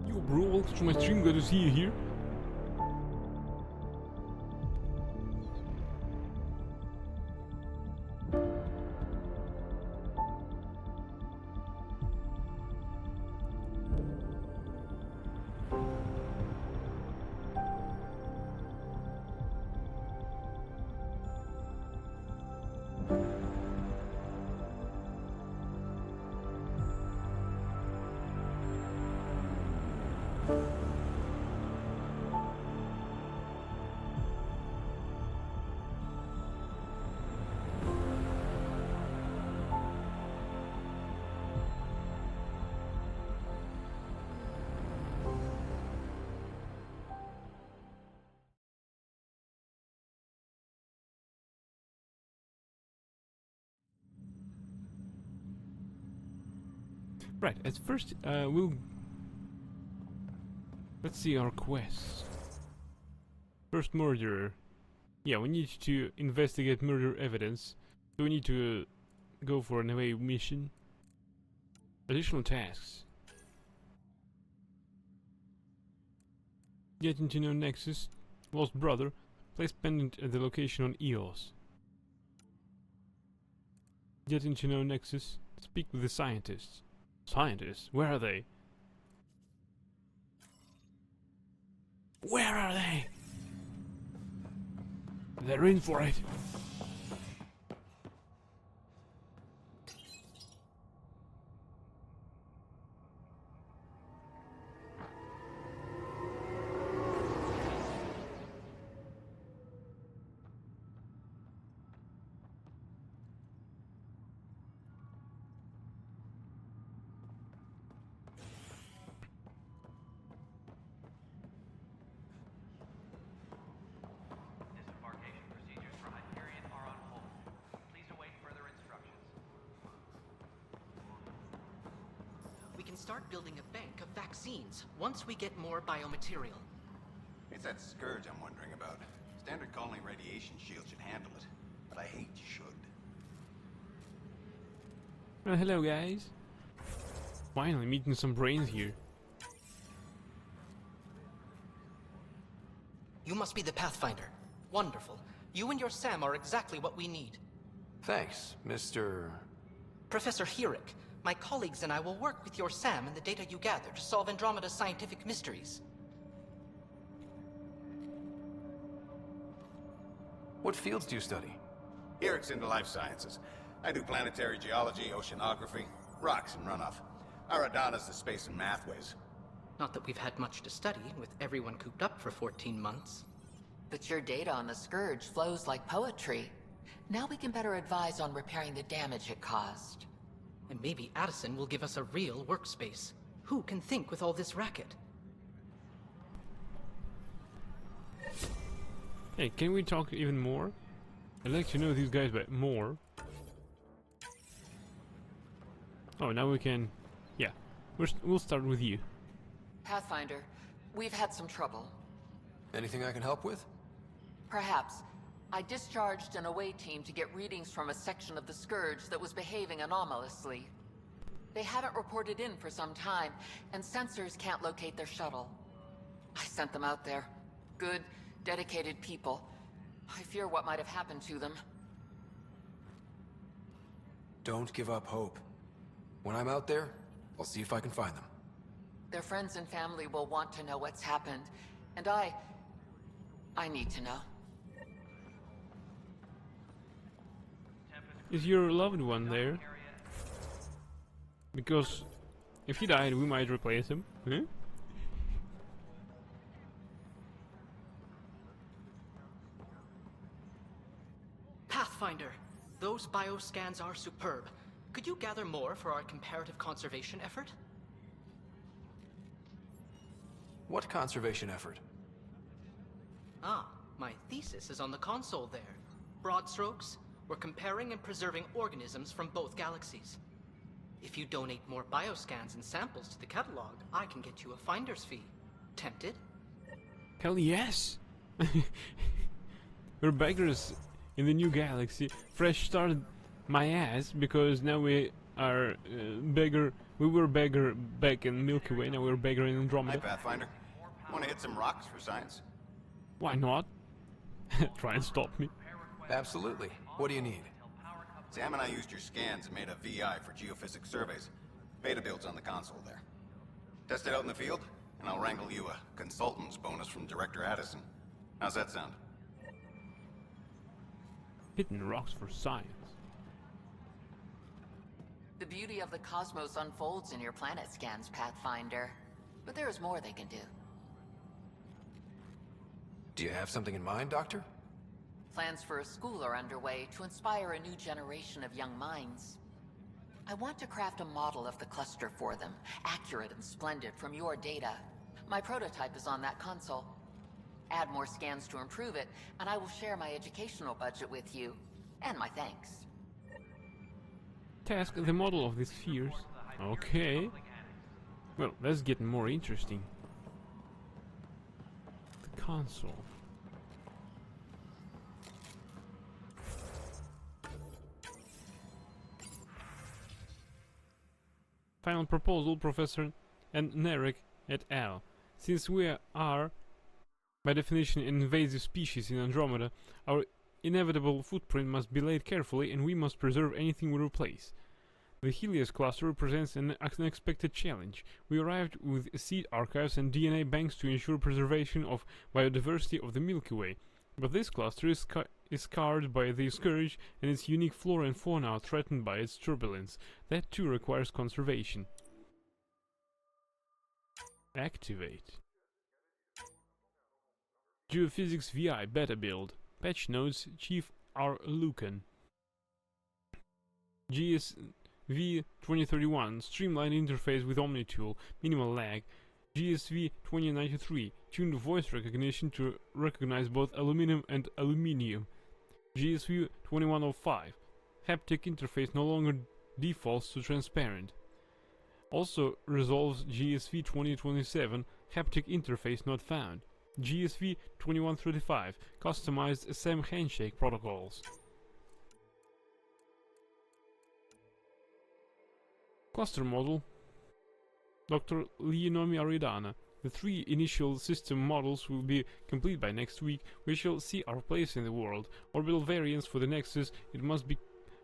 Yo bro, welcome to my stream, good to see you here. Right, at first, let's see our quest. First murderer. Yeah, we need to investigate murder evidence. So we need to go for an away mission. Additional tasks. Getting to know Nexus. Lost brother. Place pendant at the location on EOS. Getting to know Nexus. Speak with the scientists. Scientists? Where are they? Where are they? They're in for it. Disembarkation procedures for Hyperion are on hold. Please await further instructions. We can start building a bank of vaccines once we get more biomaterial. It's that scourge I'm wondering about. Standard colony radiation shield should handle it, but I hate should. Well, hello guys. Finally meeting some brains here. You must be the Pathfinder. Wonderful. You and your Sam are exactly what we need. Thanks, Mr. Professor Herrick, my colleagues and I will work with your Sam and the data you gather to solve Andromeda's scientific mysteries. What fields do you study? Eric's into life sciences. I do planetary geology, oceanography, rocks and runoff. Aradana's the space and mathways. Not that we've had much to study, with everyone cooped up for 14 months. But your data on the Scourge flows like poetry. Now we can better advise on repairing the damage it caused. And maybe Addison will give us a real workspace. Who can think with all this racket? Hey, can we talk even more? I'd like to know these guys but more. Oh, now we can... Yeah, we'll start with you. Pathfinder, we've had some trouble. Anything I can help with? Perhaps. I discharged an away team to get readings from a section of the Scourge that was behaving anomalously. They haven't reported in for some time, and sensors can't locate their shuttle. I sent them out there. Good, dedicated people. I fear what might have happened to them. Don't give up hope. When I'm out there, I'll see if I can find them. Their friends and family will want to know what's happened, And I need to know. Is your loved one there? Because if he died, we might replace him. Huh? Pathfinder, those bioscans are superb. Could you gather more for our comparative conservation effort? What conservation effort? Ah, my thesis is on the console there. Broad strokes, we're comparing and preserving organisms from both galaxies. If you donate more bioscans and samples to the catalog, I can get you a finder's fee. Tempted? Hell yes! We're beggars in the new galaxy. Fresh start my ass, because now we are beggar. We were beggar back in Milky Way, now we're beggar in Hi, Andromeda. Pathfinder. Want to hit some rocks for science? Why not? Try and stop me. Absolutely. What do you need? Sam and I used your scans and made a VI for geophysics surveys. Beta builds on the console there. Test it out in the field, and I'll wrangle you a consultant's bonus from Director Addison. How's that sound? Hitting rocks for science. The beauty of the cosmos unfolds in your planet scans, Pathfinder. But there is more they can do. Do you have something in mind, Doctor? Plans for a school are underway to inspire a new generation of young minds. I want to craft a model of the cluster for them, accurate and splendid from your data. My prototype is on that console. Add more scans to improve it, and I will share my educational budget with you. And my thanks. Task the model of the spheres. Okay. Well, that's getting more interesting. The console. Final proposal, Professor and Nerek et al. Since we are, by definition, an invasive species in Andromeda, our inevitable footprint must be laid carefully, and we must preserve anything we replace. The Helios cluster represents an unexpected challenge. We arrived with seed archives and DNA banks to ensure preservation of biodiversity of the Milky Way. But this cluster is scarred by the Scourge, and its unique flora and fauna are threatened by its turbulence. That too requires conservation. Activate. Geophysics VI beta build. Patch notes Chief R. Lucan. GSV 2031 streamlined interface with OmniTool, minimal lag. GSV 2093 tuned voice recognition to recognize both aluminum and aluminium. GSV 2105 haptic interface no longer defaults to transparent. Also resolves GSV 2027 haptic interface not found. GSV 2135 customized SAM handshake protocols. Cluster model Dr. Leonomi Aridana. The 3 initial system models will be complete by next week. We shall see our place in the world. Orbital variance for the Nexus, it must be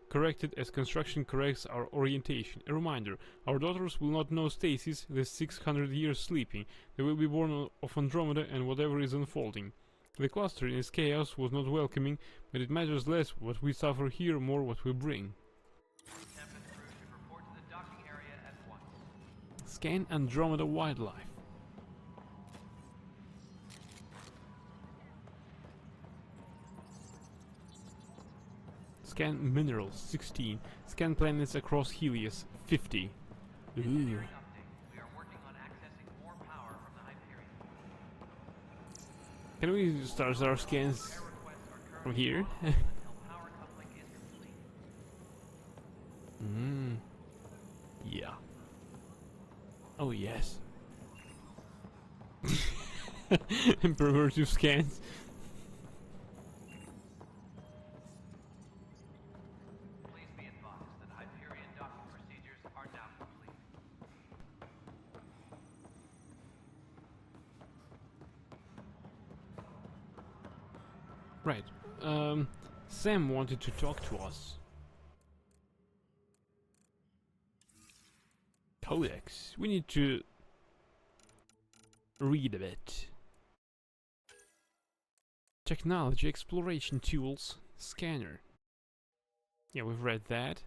corrected as construction corrects our orientation. A reminder, our daughters will not know stasis, the 600 years sleeping. They will be born of Andromeda and whatever is unfolding. The cluster in its chaos was not welcoming, but it matters less what we suffer here, more what we bring. Tempest crew should report to the docking area at once. Scan Andromeda wildlife. Scan minerals 16. Scan planets across Helios 50. Ooh. Update. We are working on accessing more power from the Hyperion. Can we start our scans from here? Until power coupling is complete. Yeah. Oh yes. Pervertive scans. Please be advised that Hyperion docking procedures are now complete. Right. Sam wanted to talk to us. Codex. We need to read a bit. Technology, exploration tools, scanner. Yeah, we've read that.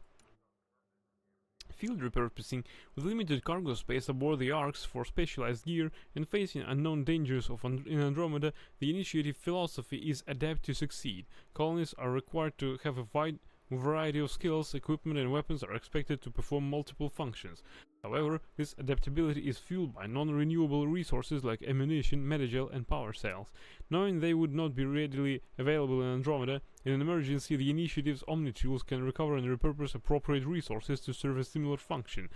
Field repurposing. With limited cargo space aboard the Arks for specialized gear and facing unknown dangers in Andromeda, the initiative philosophy is adapt to succeed. Colonists are required to have a wide variety of skills, equipment and weapons are expected to perform multiple functions. However, this adaptability is fueled by non-renewable resources like ammunition, metagel and power cells. Knowing they would not be readily available in Andromeda, in an emergency the initiative's Omni-tools can recover and repurpose appropriate resources to serve a similar function.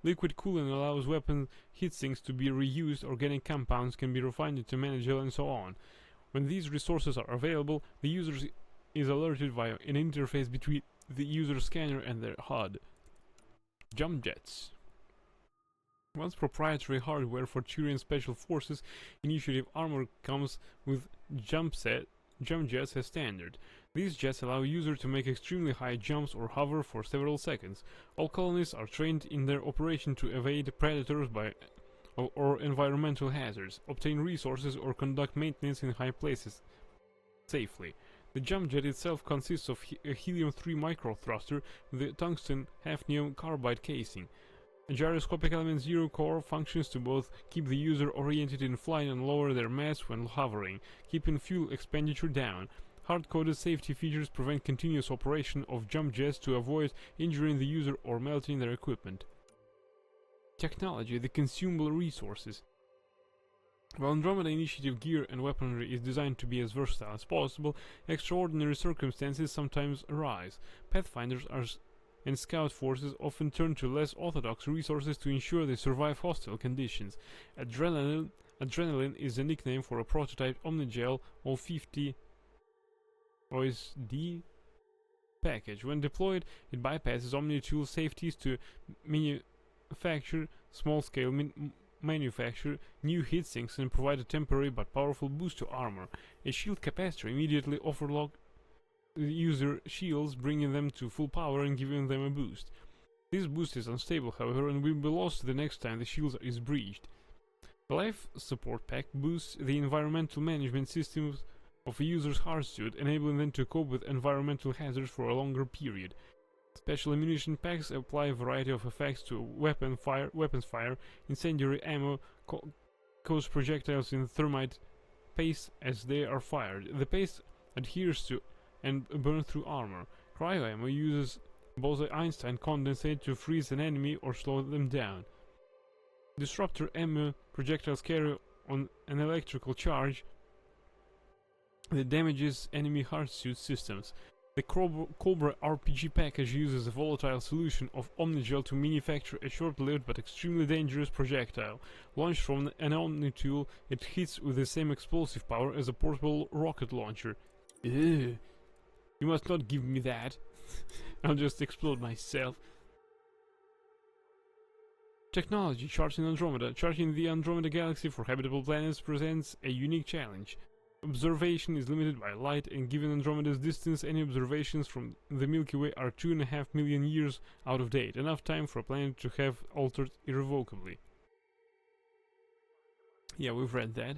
Liquid cooling allows weapon heatsinks to be reused, organic compounds can be refined into metagel and so on. When these resources are available, the user is alerted via an interface between the user scanner and their HUD. Jump jets. Once proprietary hardware for Turian Special Forces Initiative armor comes with jump jets as standard. These jets allow users to make extremely high jumps or hover for several seconds. All colonists are trained in their operation to evade predators or environmental hazards, obtain resources or conduct maintenance in high places safely. The jump jet itself consists of a helium-3 microthruster with a tungsten hafnium carbide casing. A gyroscopic element 0 core functions to both keep the user oriented in flight and lower their mass when hovering, keeping fuel expenditure down. Hard-coded safety features prevent continuous operation of jump jets to avoid injuring the user or melting their equipment. Technology, the consumable resources. While Andromeda Initiative gear and weaponry is designed to be as versatile as possible, extraordinary circumstances sometimes arise. Pathfinders and scout forces often turn to less orthodox resources to ensure they survive hostile conditions. Adrenaline is a nickname for a prototype Omnigel O50 OSD package. When deployed, it bypasses Omni-tool safeties to manufacture small-scale manufacture new heatsinks and provide a temporary but powerful boost to armor. A shield capacitor immediately overloads user shields, bringing them to full power and giving them a boost. This boost is unstable, however, and will be lost the next time the shield is breached. The life support pack boosts the environmental management systems of a user's hardsuit, enabling them to cope with environmental hazards for a longer period. Special ammunition packs apply a variety of effects to weapons fire, incendiary ammo, cause projectiles in thermite paste as they are fired. The paste adheres to and burns through armor. Cryo ammo uses Bose-Einstein condensate to freeze an enemy or slow them down. Disruptor ammo projectiles carry on an electrical charge that damages enemy hardsuit systems. The Cobra RPG package uses a volatile solution of Omnigel to manufacture a short-lived but extremely dangerous projectile. Launched from an Omni-tool, it hits with the same explosive power as a portable rocket launcher. Ugh. You must not give me that. I'll just explode myself. Technology, charting Andromeda. Charting the Andromeda galaxy for habitable planets presents a unique challenge. Observation is limited by light, and given Andromeda's distance, any observations from the Milky Way are 2.5 million years out of date, enough time for a planet to have altered irrevocably. Yeah, we've read that.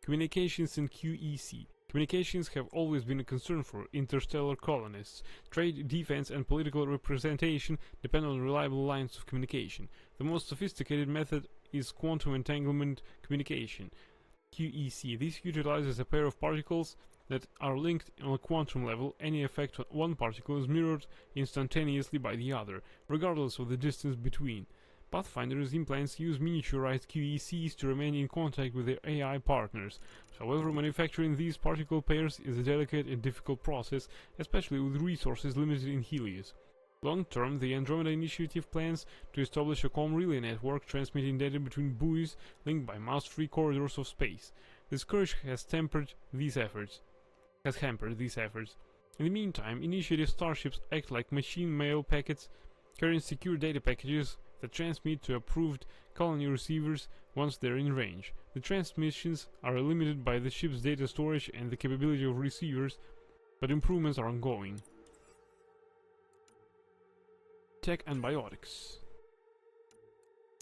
Communications and QEC. Communications have always been a concern for interstellar colonists. Trade, defense, and political representation depend on reliable lines of communication. The most sophisticated method is quantum entanglement communication. QEC. This utilizes a pair of particles that are linked on a quantum level. Any effect on one particle is mirrored instantaneously by the other, regardless of the distance between. Pathfinder's implants use miniaturized QECs to remain in contact with their AI partners. However, manufacturing these particle pairs is a delicate and difficult process, especially with resources limited in Helios. Long term, the Andromeda Initiative plans to establish a comm relay network transmitting data between buoys linked by mass-free corridors of space. The Scourge has hampered these efforts. In the meantime, Initiative starships act like machine mail packets carrying secure data packages that transmit to approved colony receivers once they're in range. The transmissions are limited by the ship's data storage and the capability of receivers, but improvements are ongoing. Tech and biotics.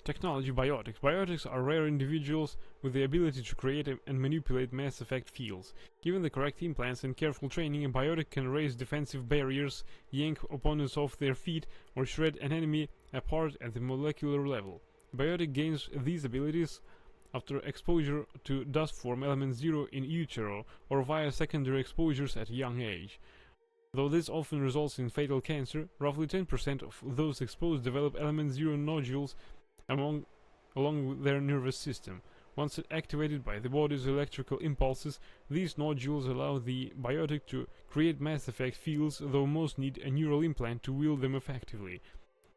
Technology biotics. Biotics are rare individuals with the ability to create and manipulate Mass Effect fields. Given the correct implants and careful training, a biotic can raise defensive barriers, yank opponents off their feet, or shred an enemy apart at the molecular level. Biotic gains these abilities after exposure to dust form element 0 in utero or via secondary exposures at a young age. Though this often results in fatal cancer, roughly 10% of those exposed develop element 0 nodules along with their nervous system. Once activated by the body's electrical impulses, these nodules allow the biotic to create Mass Effect fields, though most need a neural implant to wield them effectively.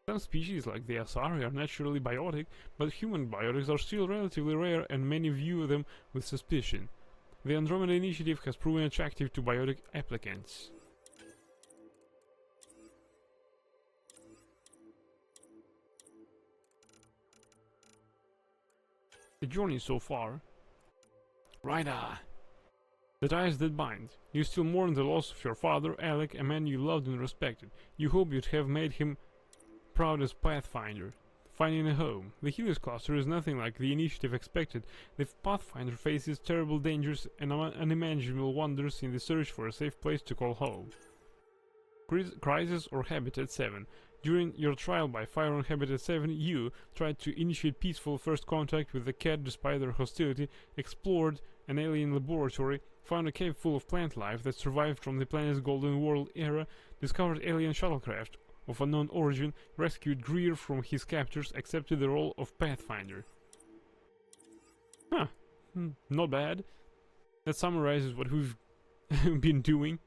Some species, like the Asari, are naturally biotic, but human biotics are still relatively rare and many view them with suspicion. The Andromeda Initiative has proven attractive to biotic applicants. The journey so far. Ryda. The ties that bind. You still mourn the loss of your father, Alec, a man you loved and respected. You hope you'd have made him proud as Pathfinder. Finding a home. The Helios cluster is nothing like the Initiative expected. The Pathfinder faces terrible dangers and unimaginable wonders in the search for a safe place to call home. Crisis or Habitat 7. During your trial by fire on Habitat 7, you tried to initiate peaceful first contact with the cat despite their hostility, explored an alien laboratory, found a cave full of plant life that survived from the planet's Golden World era, discovered alien shuttlecraft of unknown origin, rescued Greer from his captors, accepted the role of Pathfinder. Huh, not bad. That summarizes what we've been doing.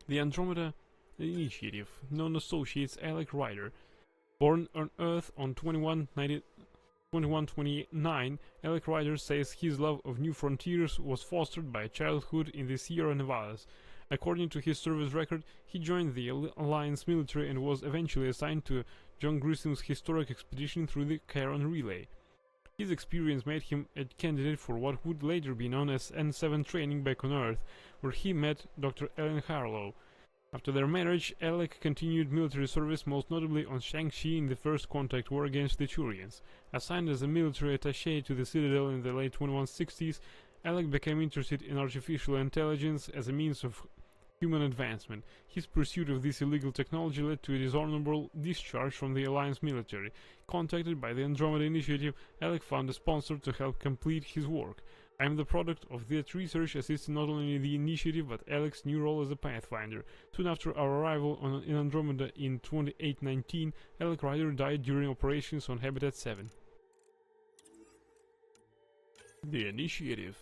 The Andromeda Initiative. Known associates Alec Ryder. Born on Earth on 2129, Alec Ryder says his love of new frontiers was fostered by childhood in the Sierra Nevadas. According to his service record, he joined the Alliance military and was eventually assigned to John Grissom's historic expedition through the Charon Relay. His experience made him a candidate for what would later be known as N7 training back on Earth, where he met Dr. Ellen Harlow. After their marriage, Alec continued military service, most notably on Shang-Chi in the First Contact War against the Turians. Assigned as a military attaché to the Citadel in the late 2160s, Alec became interested in artificial intelligence as a means of human advancement. His pursuit of this illegal technology led to a dishonorable discharge from the Alliance military. Contacted by the Andromeda Initiative, Alec found a sponsor to help complete his work. I am the product of that research, assisting not only the Initiative but Alec's new role as a Pathfinder. Soon after our arrival in Andromeda in 2819, Alec Ryder died during operations on Habitat 7. The Initiative.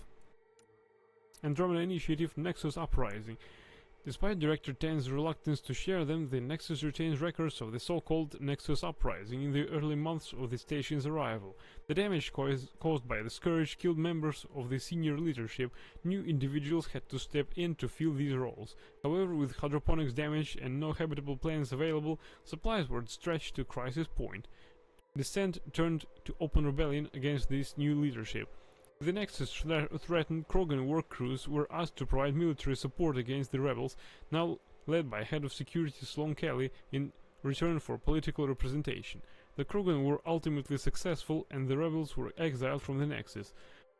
Andromeda Initiative Nexus Uprising. Despite Director Tan's reluctance to share them, the Nexus retains records of the so-called Nexus Uprising in the early months of the station's arrival. The damage caused by the Scourge killed members of the senior leadership. New individuals had to step in to fill these roles. However, with hydroponics damage and no habitable planets available, supplies were stretched to crisis point. Dissent turned to open rebellion against this new leadership. The Nexus threatened Krogan work crews were asked to provide military support against the rebels, now led by Head of Security Sloan Kelly, in return for political representation. The Krogan were ultimately successful and the rebels were exiled from the Nexus.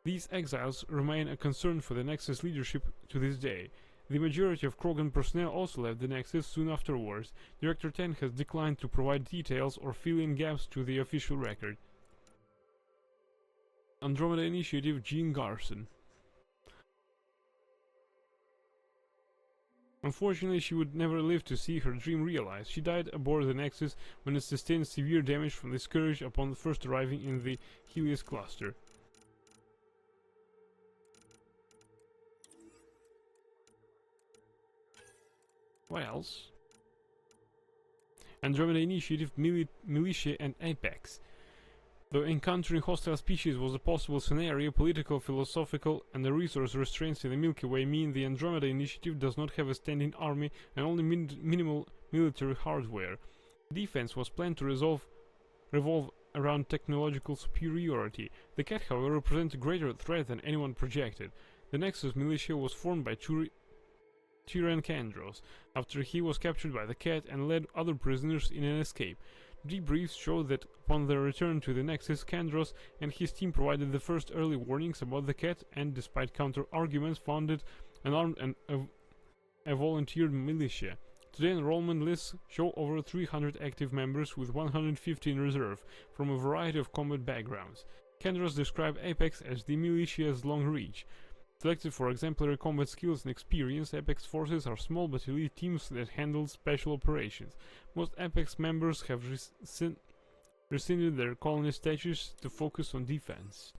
These exiles remain a concern for the Nexus leadership to this day. The majority of Krogan personnel also left the Nexus soon afterwards. Director Tan has declined to provide details or fill in gaps to the official record. Andromeda Initiative Jean Garson. Unfortunately, she would never live to see her dream realized. She died aboard the Nexus when it sustained severe damage from the Scourge upon first arriving in the Helios cluster. What else? Andromeda Initiative Militia and Apex. Though encountering hostile species was a possible scenario, political, philosophical, and the resource restraints in the Milky Way mean the Andromeda Initiative does not have a standing army and only minimal military hardware. Defense was planned to revolve around technological superiority. The Cat, however, represents a greater threat than anyone projected. The Nexus militia was formed by Tyran Kandros, after he was captured by the Cat and led other prisoners in an escape. Debriefs show that upon their return to the Nexus, Kandros and his team provided the first early warnings about the Cat and, despite counter-arguments, founded an armed and a volunteer militia. Today enrollment lists show over 300 active members with 150 in reserve, from a variety of combat backgrounds. Kandros described Apex as the militia's long reach. Selected for exemplary combat skills and experience, Apex forces are small but elite teams that handle special operations. Most Apex members have rescinded their colony status to focus on defense.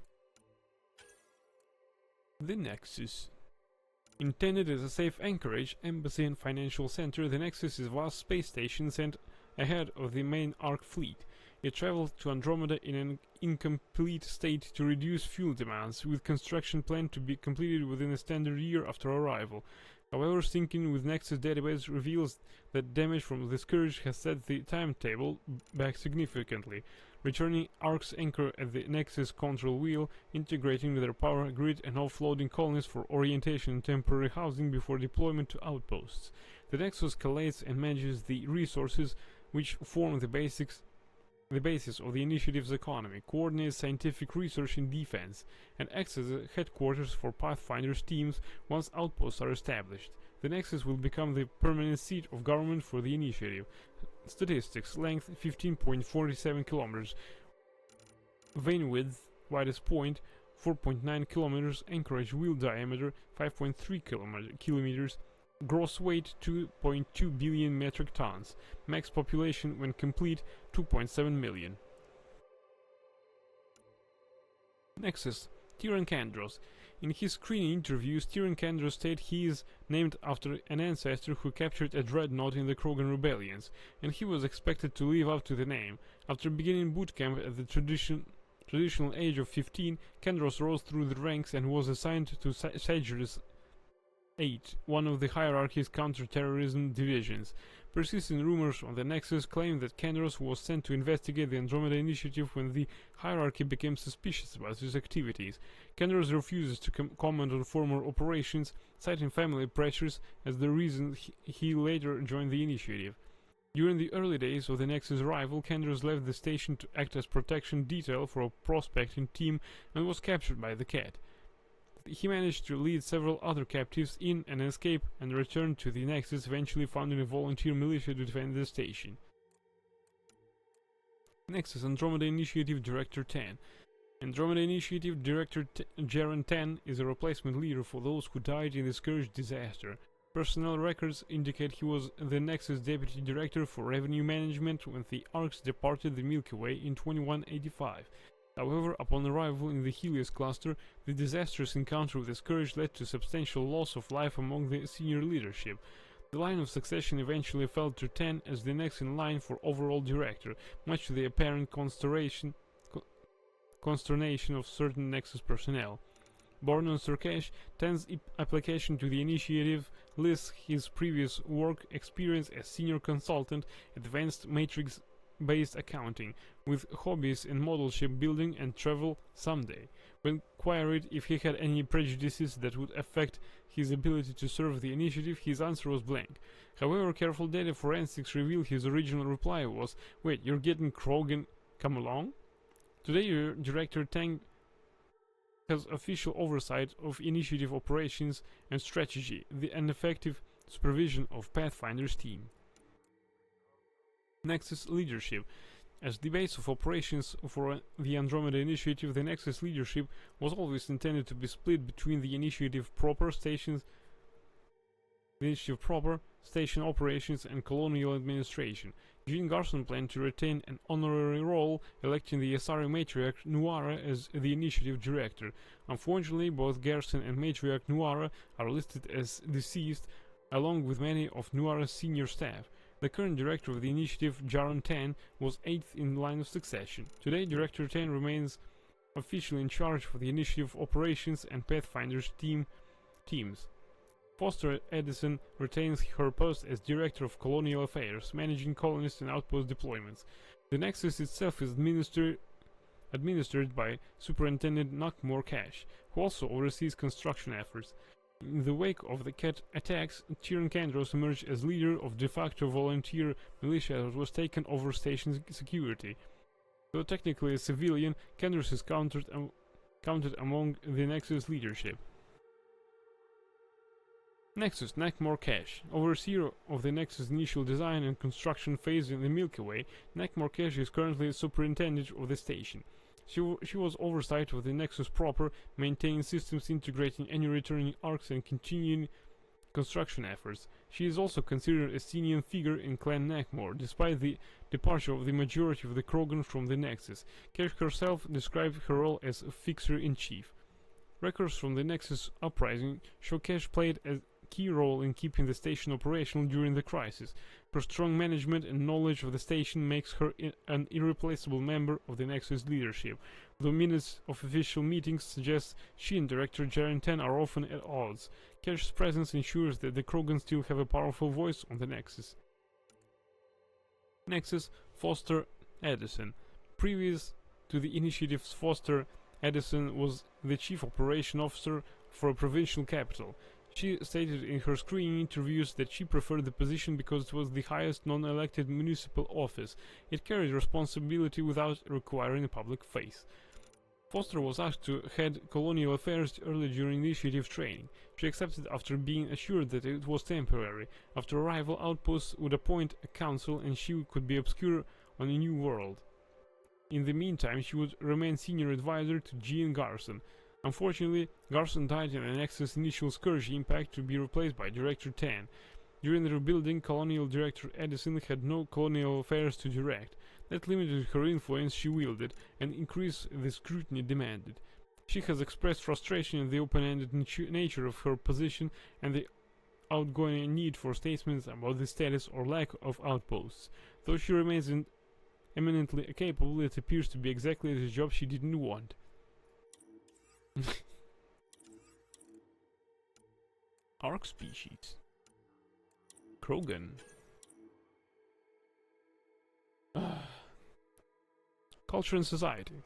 The Nexus. Intended as a safe anchorage, embassy and financial center, the Nexus is a vast space station sent ahead of the main Ark fleet. It traveled to Andromeda in an incomplete state to reduce fuel demands, with construction planned to be completed within a standard year after arrival. However, syncing with Nexus database reveals that damage from the Scourge has set the timetable back significantly, returning Ark's anchor at the Nexus control wheel, integrating their power grid and offloading colonies for orientation and temporary housing before deployment to outposts. The Nexus collates and manages the resources which form the basis of the initiative's economy, coordinates scientific research in defense, and acts as a headquarters for Pathfinder's teams once outposts are established. The Nexus will become the permanent seat of government for the initiative. Statistics: length 15.47 kilometers, vein width, widest point 4.9 kilometers, anchorage wheel diameter 5.3 kilometers, gross weight 2.2 billion metric tons, max population when complete 2.7 million. Nexus. Tyran Kandros. In his screening interviews, Tyran Kandros stated he is named after an ancestor who captured a dreadnought in the Krogan rebellions, and he was expected to live up to the name. After beginning boot camp at the traditional age of 15, Kandros rose through the ranks and was assigned to Sagittarius 8, one of the hierarchy's counter-terrorism divisions. Persistent rumors on the Nexus claim that Kandros was sent to investigate the Andromeda Initiative when the hierarchy became suspicious about his activities. Kandros refuses to comment on former operations, citing family pressures as the reason he later joined the initiative. During the early days of the Nexus arrival, Kandros left the station to act as protection detail for a prospecting team and was captured by the Cat. He managed to lead several other captives in and escape and returned to the Nexus, eventually founding a volunteer militia to defend the station. Nexus Andromeda Initiative Director 10. Andromeda Initiative Director Jaren 10 is a replacement leader for those who died in the Scourge disaster. Personnel records indicate he was the Nexus Deputy Director for Revenue Management when the Arks departed the Milky Way in 2185. However, upon arrival in the Helios cluster, the disastrous encounter with the Scourge led to substantial loss of life among the senior leadership. The line of succession eventually fell to 10 as the next in line for overall director, much to the apparent consternation of certain Nexus personnel. Born on Surkesh, 10's application to the initiative lists his previous work experience as senior consultant, advanced matrix-based accounting, with hobbies in model ship building and travel someday. When queried if he had any prejudices that would affect his ability to serve the initiative, his answer was blank. However, careful data forensics revealed his original reply was, "Wait, you're getting Krogan come along?" Today, your Director Tang has official oversight of initiative operations and strategy, and effective supervision of Pathfinder's team. Nexus leadership. As the base of operations for the Andromeda Initiative, the Nexus leadership was always intended to be split between the Initiative proper, station operations, and colonial administration. Jean Garson planned to retain an honorary role, electing the Asari matriarch Nuara as the Initiative director. Unfortunately, both Garson and matriarch Nuara are listed as deceased, along with many of Nuara's senior staff. The current director of the initiative, Jaren 10, was 8th in line of succession. Today, Director 10 remains officially in charge for the initiative operations and Pathfinder's teams. Foster Edison retains her post as Director of Colonial Affairs, managing colonists and outpost deployments. The Nexus itself is administered by Superintendent Nakmor Cash, who also oversees construction efforts. In the wake of the Cat attacks, Tyrion Kandros emerged as leader of de facto volunteer militia that was taken over station security. Though technically a civilian, Kandros is counted among the Nexus leadership. Nexus Nakmor Kesh, overseer of the Nexus initial design and construction phase in the Milky Way, Nakmor Kesh is currently superintendent of the station. She was oversight of the Nexus proper, maintaining systems integrating any returning arcs and continuing construction efforts. She is also considered a senior figure in Clan Nakmor, despite the departure of the majority of the Krogan from the Nexus. Kesh herself described her role as a fixer-in-chief. Records from the Nexus uprising show Kesh played a key role in keeping the station operational during the crisis. Her strong management and knowledge of the station makes her an irreplaceable member of the Nexus leadership, though minutes of official meetings suggest she and Director Jaren Ten are often at odds. Kesh's presence ensures that the Krogan still have a powerful voice on the Nexus. Nexus Foster Edison. Previous to the initiatives, Foster Edison was the Chief Operation Officer for a provincial capital. She stated in her screening interviews that she preferred the position because it was the highest non-elected municipal office. It carried responsibility without requiring a public face. Foster was asked to head colonial affairs early during initiative training. She accepted after being assured that it was temporary. After arrival, outposts would appoint a council and she could be obscure on a new world. In the meantime, she would remain senior advisor to Jean Garson. Unfortunately, Garson died in an Nexus initial Scourge impact to be replaced by Director Tan. During the rebuilding, Colonial Director Edison had no colonial affairs to direct. That limited her influence she wielded and increased the scrutiny demanded. She has expressed frustration at the open-ended nature of her position and the outgoing need for statements about the status or lack of outposts. Though she remains eminently capable, it appears to be exactly the job she didn't want. Arc species. Krogan. Culture and society.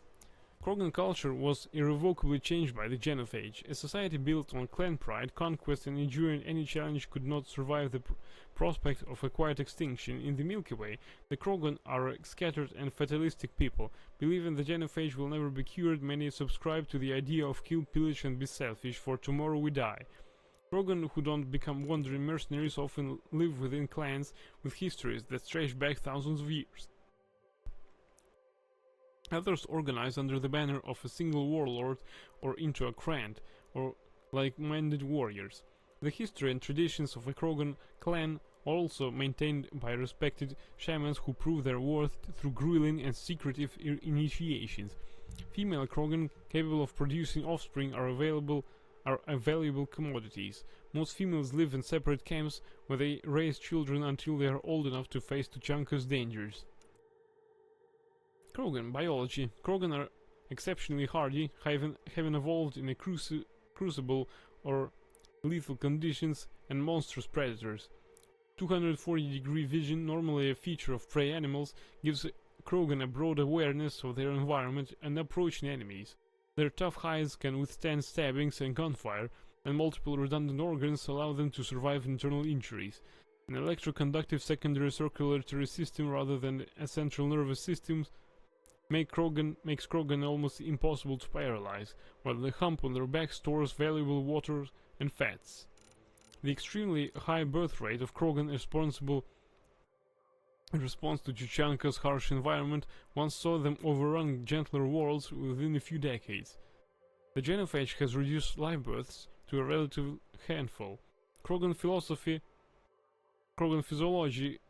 Krogan culture was irrevocably changed by the Genophage. A society built on clan pride, conquest, and enduring any challenge could not survive the prospect of a quiet extinction. In the Milky Way, the Krogan are a scattered and fatalistic people. Believing the Genophage will never be cured, many subscribe to the idea of kill, pillage, and be selfish, for tomorrow we die. Krogan who don't become wandering mercenaries often live within clans with histories that stretch back thousands of years. Others organize under the banner of a single warlord or into a clan, or like-minded warriors. The history and traditions of a Krogan clan are also maintained by respected shamans who prove their worth through grueling and secretive initiations. Female Krogan capable of producing offspring are valuable commodities. Most females live in separate camps where they raise children until they are old enough to face Tuchanka's dangers. Krogan biology. Krogan are exceptionally hardy, having evolved in a crucible or lethal conditions and monstrous predators. 240-degree vision, normally a feature of prey animals, gives Krogan a broad awareness of their environment and approaching enemies. Their tough hides can withstand stabbings and gunfire, and multiple redundant organs allow them to survive internal injuries. An electroconductive secondary circulatory system rather than a central nervous system makes Krogan almost impossible to paralyze, while the hump on their back stores valuable water and fats. The extremely high birth rate of Krogan in response to Tuchanka's harsh environment once saw them overrun gentler worlds within a few decades. The Genophage has reduced live births to a relative handful. Krogan physiology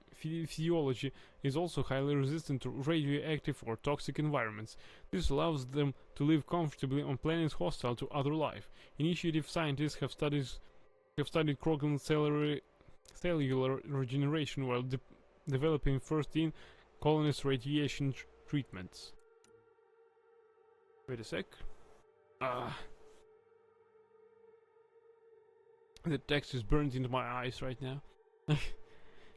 is also highly resistant to radioactive or toxic environments. This allows them to live comfortably on planets hostile to other life. Initiative scientists have studied Krogan cellular regeneration while developing first-in colonist radiation treatments. Wait a sec. The text is burned into my eyes right now.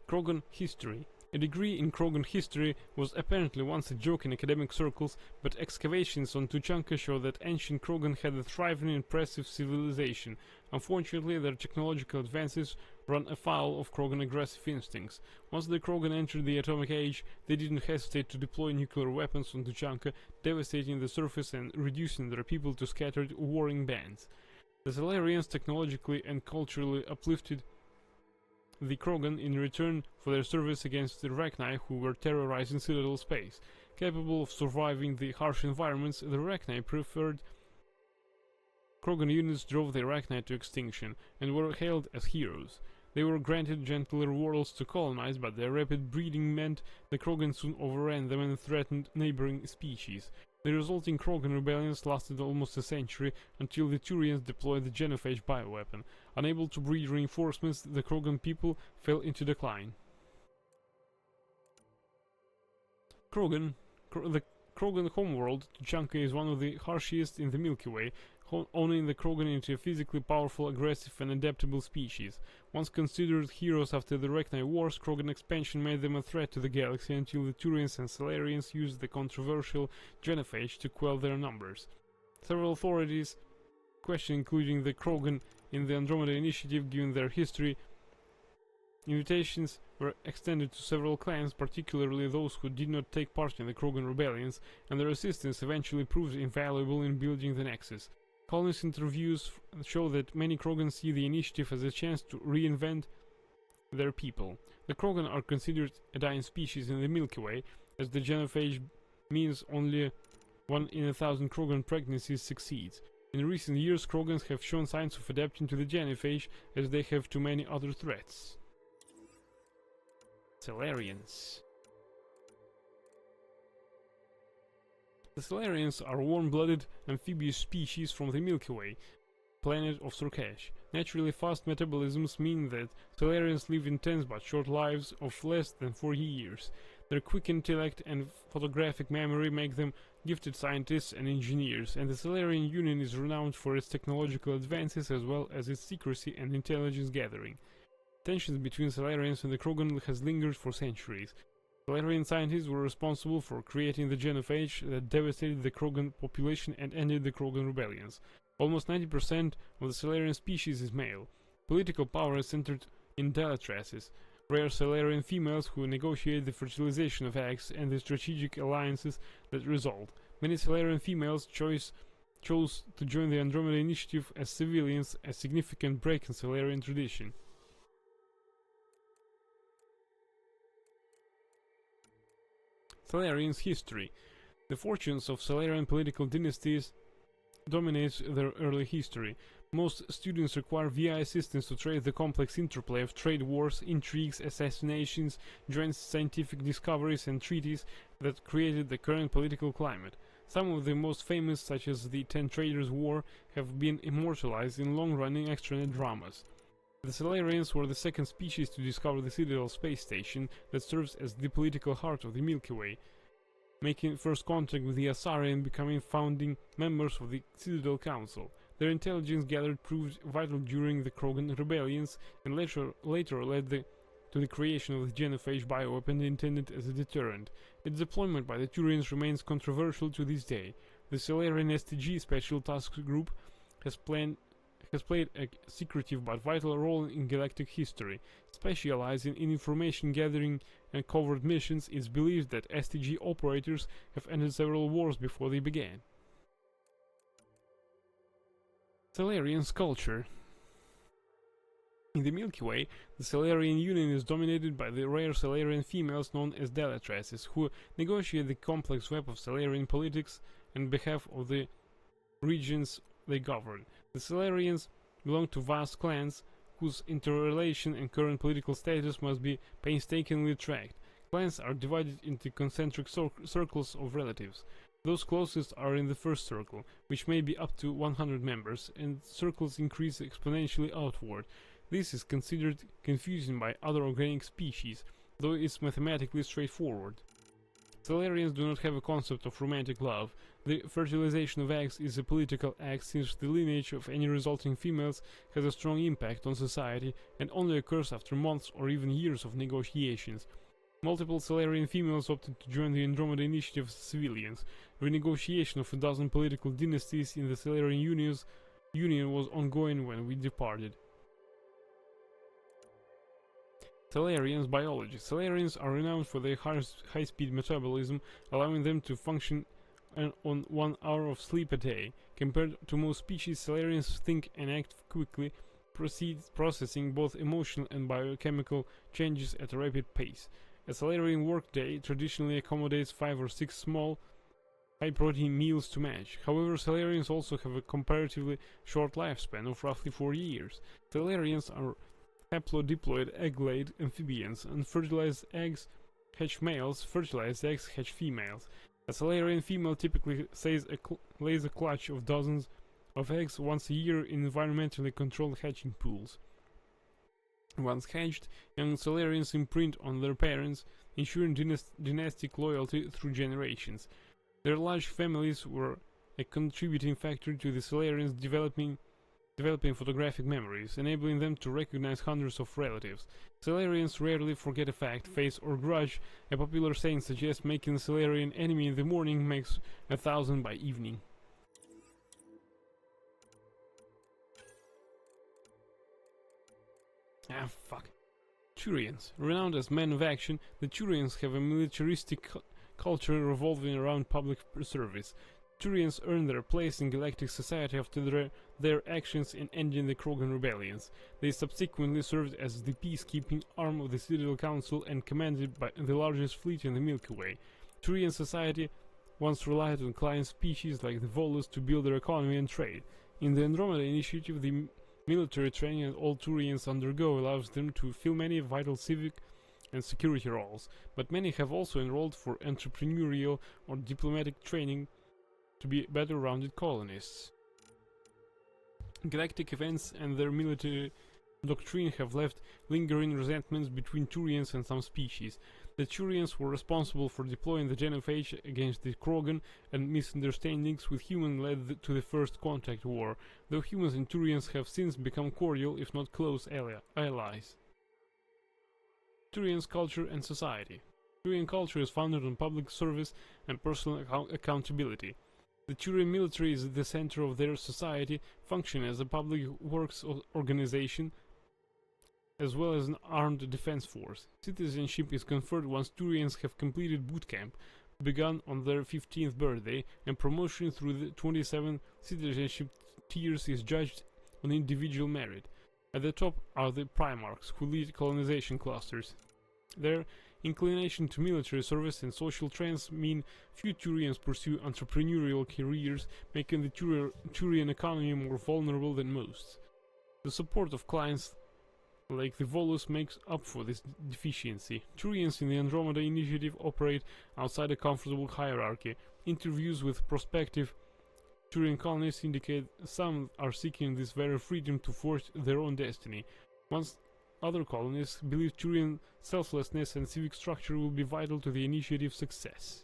Krogan history. A degree in Krogan history was apparently once a joke in academic circles, but excavations on Tuchanka show that ancient Krogan had a thriving and impressive civilization. Unfortunately, their technological advances run afoul of Krogan aggressive instincts. Once the Krogan entered the atomic age, they didn't hesitate to deploy nuclear weapons on Tuchanka, devastating the surface and reducing their people to scattered warring bands. The Salarians technologically and culturally uplifted the Krogan in return for their service against the Rachni, who were terrorizing Citadel space. Capable of surviving the harsh environments, the Rachni preferred Krogan units drove the Rachni to extinction, and were hailed as heroes. They were granted gentler worlds to colonize, but their rapid breeding meant the Krogan soon overran them and threatened neighboring species. The resulting Krogan rebellions lasted almost a century, until the Turians deployed the genophage bioweapon. Unable to breed reinforcements, the Krogan people fell into decline. The Krogan homeworld, Tuchanka, is one of the harshest in the Milky Way, owning the Krogan into a physically powerful, aggressive and adaptable species. Once considered heroes after the Rachni Wars, Krogan expansion made them a threat to the galaxy until the Turians and Salarians used the controversial genophage to quell their numbers. Several authorities question including the Krogan in the Andromeda Initiative, given their history. Invitations were extended to several clans, particularly those who did not take part in the Krogan rebellions, and their assistance eventually proved invaluable in building the Nexus. Colonist interviews show that many Krogan see the initiative as a chance to reinvent their people. The Krogan are considered a dying species in the Milky Way, as the genophage means only 1 in 1,000 Krogan pregnancies succeeds. In recent years, Krogans have shown signs of adapting to the genophage, as they have to many other threats. Salarians. The Salarians are warm-blooded amphibious species from the Milky Way, planet of Surkash. Naturally fast metabolisms mean that Salarians live intense but short lives of less than 40 years. Their quick intellect and photographic memory make them gifted scientists and engineers, and the Salarian Union is renowned for its technological advances as well as its secrecy and intelligence gathering. Tensions between Salarians and the Krogan has lingered for centuries. Salarian scientists were responsible for creating the genophage that devastated the Krogan population and ended the Krogan rebellions. Almost 90% of the Salarian species is male. Political power is centered in Delatraces, rare Salarian females who negotiate the fertilization of eggs and the strategic alliances that result. Many Salarian females chose to join the Andromeda Initiative as civilians, a significant break in Salarian tradition. Salarians' history. The fortunes of Salarian political dynasties dominates their early history. Most students require VI assistance to trace the complex interplay of trade wars, intrigues, assassinations, joint scientific discoveries and treaties that created the current political climate. Some of the most famous, such as the Ten Traders' War, have been immortalized in long-running extranet dramas. The Salarians were the second species to discover the Citadel space station that serves as the political heart of the Milky Way, making first contact with the Asari and becoming founding members of the Citadel Council. Their intelligence gathered proved vital during the Krogan rebellions, and later led to the creation of the genophage bioweapon intended as a deterrent. Its deployment by the Turians remains controversial to this day. The Salarian STG Special Task Group has played a secretive but vital role in galactic history. Specializing in information gathering and covert missions, it's believed that STG operators have ended several wars before they began. Salarian's culture. In the Milky Way, the Salarian Union is dominated by the rare Salarian females known as Delatraces, who negotiate the complex web of Salarian politics on behalf of the regions they govern. The Salarians belong to vast clans whose interrelation and current political status must be painstakingly tracked. Clans are divided into concentric circles of relatives. Those closest are in the first circle, which may be up to 100 members, and circles increase exponentially outward. This is considered confusing by other organic species, though it's mathematically straightforward. Salarians do not have a concept of romantic love. The fertilization of eggs is a political act, since the lineage of any resulting females has a strong impact on society and only occurs after months or even years of negotiations. Multiple Salarian females opted to join the Andromeda Initiative as civilians. Renegotiation of a dozen political dynasties in the Salarian Union was ongoing when we departed. Salarians biology. Salarians are renowned for their high-speed metabolism, allowing them to function on 1 hour of sleep a day. Compared to most species, Salarians think and act quickly, processing both emotional and biochemical changes at a rapid pace. A Salarian workday traditionally accommodates 5 or 6 small, high-protein meals to match. However, Salarians also have a comparatively short lifespan of roughly 4 years. Salarians are haplodiploid egg-laid amphibians. Unfertilized eggs hatch males, fertilized eggs hatch females. A Salarian female typically lays a clutch of dozens of eggs once a year in environmentally controlled hatching pools. Once hatched, young Salarians imprint on their parents, ensuring dynastic loyalty through generations. Their large families were a contributing factor to the Salarians developing photographic memories, enabling them to recognize hundreds of relatives. Salarians rarely forget a fact, face, or grudge. A popular saying suggests making a Salarian enemy in the morning makes 1,000 by evening. Ah, fuck. Turians. Renowned as men of action, the Turians have a militaristic culture revolving around public service. Turians earned their place in galactic society after their actions in ending the Krogan rebellions. They subsequently served as the peacekeeping arm of the Citadel Council and commanded by the largest fleet in the Milky Way. Turian society once relied on client species like the Volus to build their economy and trade. In the Andromeda Initiative, the military training that all Turians undergo allows them to fill many vital civic and security roles, but many have also enrolled for entrepreneurial or diplomatic training to be better-rounded colonists. Galactic events and their military doctrine have left lingering resentments between Turians and some species. The Turians were responsible for deploying the Genophage against the Krogan, and misunderstandings with humans led to the First Contact War, though humans and Turians have since become cordial, if not close, allies. Turians' culture and society. Turian culture is founded on public service and personal accountability. The Turian military is at the center of their society, functioning as a public works organization as well as an armed defense force. Citizenship is conferred once Turians have completed boot camp, begun on their 15th birthday, and promotion through the 27 citizenship tiers is judged on individual merit. At the top are the Primarchs, who lead colonization clusters. Their inclination to military service and social trends mean few Turians pursue entrepreneurial careers, making the Turian economy more vulnerable than most. The support of clients like the Volus makes up for this deficiency. Turians in the Andromeda Initiative operate outside a comfortable hierarchy. Interviews with prospective Turian colonists indicate some are seeking this very freedom to forge their own destiny. Once other colonists believe Turian selflessness and civic structure will be vital to the initiative's success.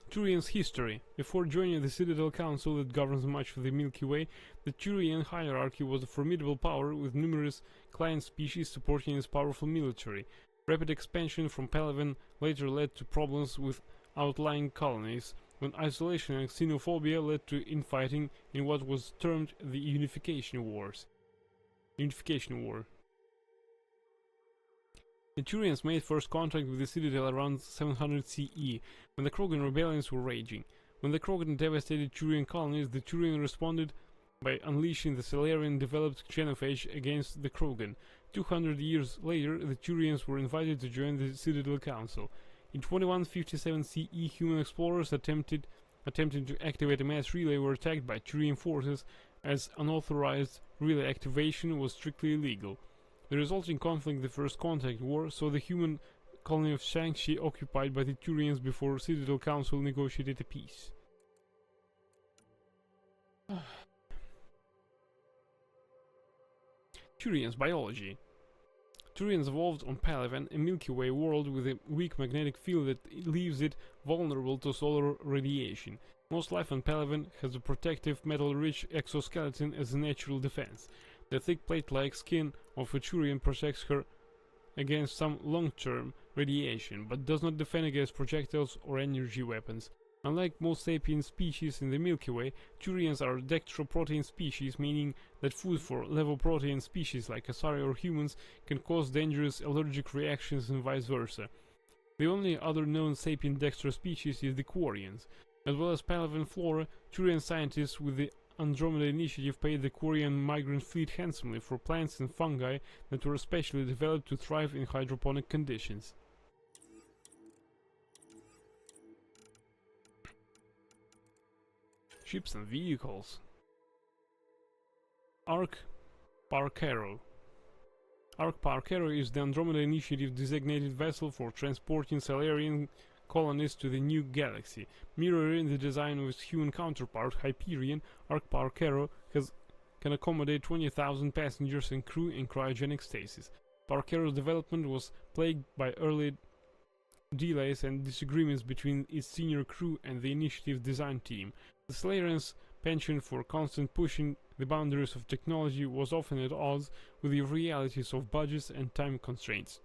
Turian's history. Before joining the Citadel Council that governs much of the Milky Way, the Turian hierarchy was a formidable power with numerous client species supporting its powerful military. Rapid expansion from Palaven later led to problems with outlying colonies, when isolation and xenophobia led to infighting in what was termed the Unification War. The Turians made first contact with the Citadel around 700 CE, when the Krogan rebellions were raging. When the Krogan devastated Turian colonies, the Turian responded by unleashing the Salarian-developed Genophage against the Krogan. 200 years later, the Turians were invited to join the Citadel Council. In 2157 CE, human explorers attempting to activate a mass relay were attacked by Turian forces, as unauthorized relay activation was strictly illegal. The resulting conflict, the First Contact War, saw the human colony of Shang-Chi occupied by the Turians before Citadel Council negotiated a peace. Turians biology. Turians evolved on Palaven, a Milky Way world with a weak magnetic field that leaves it vulnerable to solar radiation. Most life on Palaven has a protective metal-rich exoskeleton as a natural defense. The thick plate-like skin of a Turian protects her against some long-term radiation, but does not defend against projectiles or energy weapons. Unlike most sapient species in the Milky Way, Turians are dextroprotein species, meaning that food for levoprotein species like Asari or humans can cause dangerous allergic reactions and vice versa. The only other known sapient dextro species is the Quarians. As well as Palaven flora, Turian scientists with the Andromeda Initiative paid the Quarian migrant fleet handsomely for plants and fungi that were specially developed to thrive in hydroponic conditions. Ships and vehicles. Ark Parcaro. Ark Parcaro is the Andromeda Initiative designated vessel for transporting Salarian colonists to the new galaxy. Mirroring the design of its human counterpart, Hyperion, Ark Parcaro can accommodate 20,000 passengers and crew in cryogenic stasis. Parcaro's development was plagued by early delays and disagreements between its senior crew and the Initiative design team. The Salarians' penchant for constant pushing the boundaries of technology was often at odds with the realities of budgets and time constraints.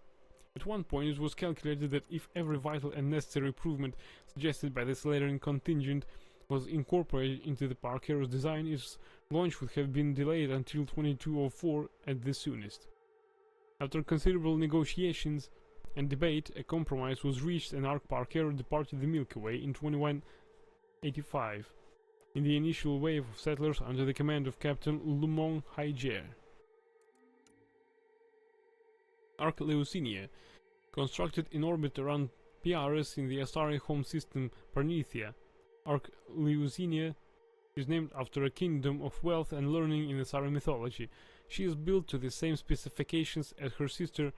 At one point it was calculated that if every vital and necessary improvement suggested by the Salarian contingent was incorporated into the Parcaro's design, its launch would have been delayed until 2204 at the soonest. After considerable negotiations and debate, a compromise was reached and Ark Parcaro departed the Milky Way in 2185 in the initial wave of settlers under the command of Captain Lumon Hyger. Ark Leucinia, constructed in orbit around PRS in the Asari home system Parnithia. Ark Leucinia is named after a kingdom of wealth and learning in Asari mythology. She is built to the same specifications as her sister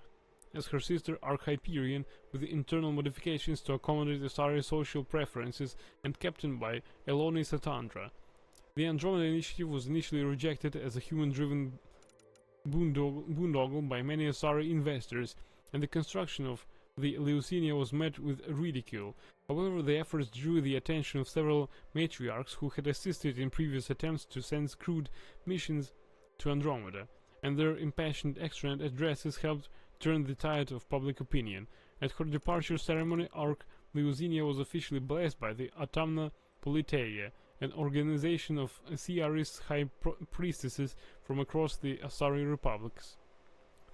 Ark Hyperion, with internal modifications to accommodate Asari social preferences, and captained by Eloni Satandra. The Andromeda Initiative was initially rejected as a human-driven boondoggle by many Asari investors, and the construction of the Leucinia was met with ridicule. However, the efforts drew the attention of several matriarchs who had assisted in previous attempts to send crewed missions to Andromeda, and their impassioned extranet addresses helped turn the tide of public opinion. At her departure ceremony, Ark Leucinia was officially blessed by the Autumna Politeia, an organization of Ciaris high priestesses from across the Asari republics.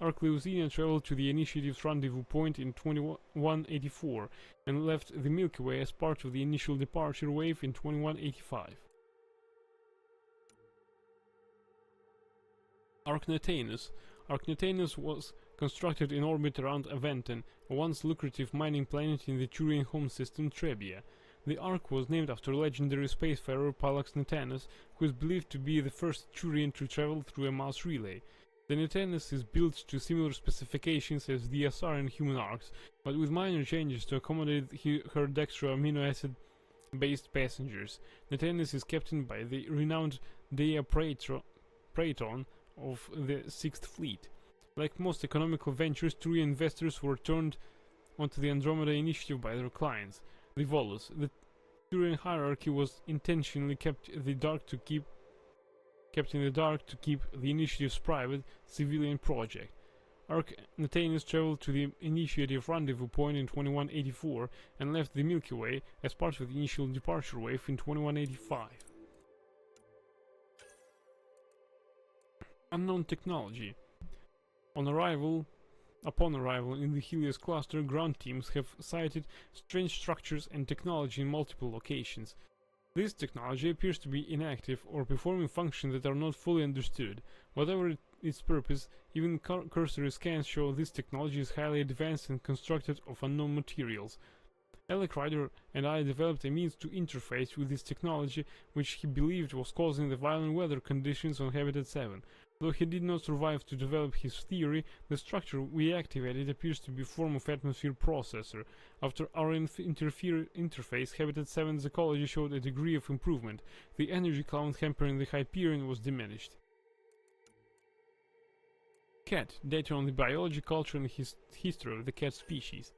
Ark Leucinia traveled to the Initiative's rendezvous point in 2184 and left the Milky Way as part of the initial departure wave in 2185. Ark Netanus. Ark Netanus was constructed in orbit around Aventon, a once lucrative mining planet in the Turian home system Trebia. The Ark was named after legendary spacefarer Palax Netanus, who is believed to be the first Turian to travel through a mass relay. The Netanus is built to similar specifications as the Asarian human Arks, but with minor changes to accommodate her dextro amino acid-based passengers. Netanus is captained by the renowned Dea Praeton of the 6th Fleet. Like most economical ventures, Turian investors were turned onto the Andromeda Initiative by their clients, the Volus. The Turian hierarchy was intentionally kept in the dark to keep the Initiative's private, civilian project. Ark Netanus traveled to the Initiative rendezvous point in 2184 and left the Milky Way as part of the initial departure wave in 2185. Unknown technology. Upon arrival in the Helios cluster, ground teams have sighted strange structures and technology in multiple locations. This technology appears to be inactive or performing functions that are not fully understood. Whatever its purpose, even cursory scans show this technology is highly advanced and constructed of unknown materials. Alec Ryder and I developed a means to interface with this technology, which he believed was causing the violent weather conditions on Habitat 7. Though he did not survive to develop his theory, the structure we activated appears to be a form of atmosphere processor. After our interface, Habitat 7's ecology showed a degree of improvement. The energy cloud hampering the Hyperion was diminished. Cat. Data on the biology, culture, and history of the cat species.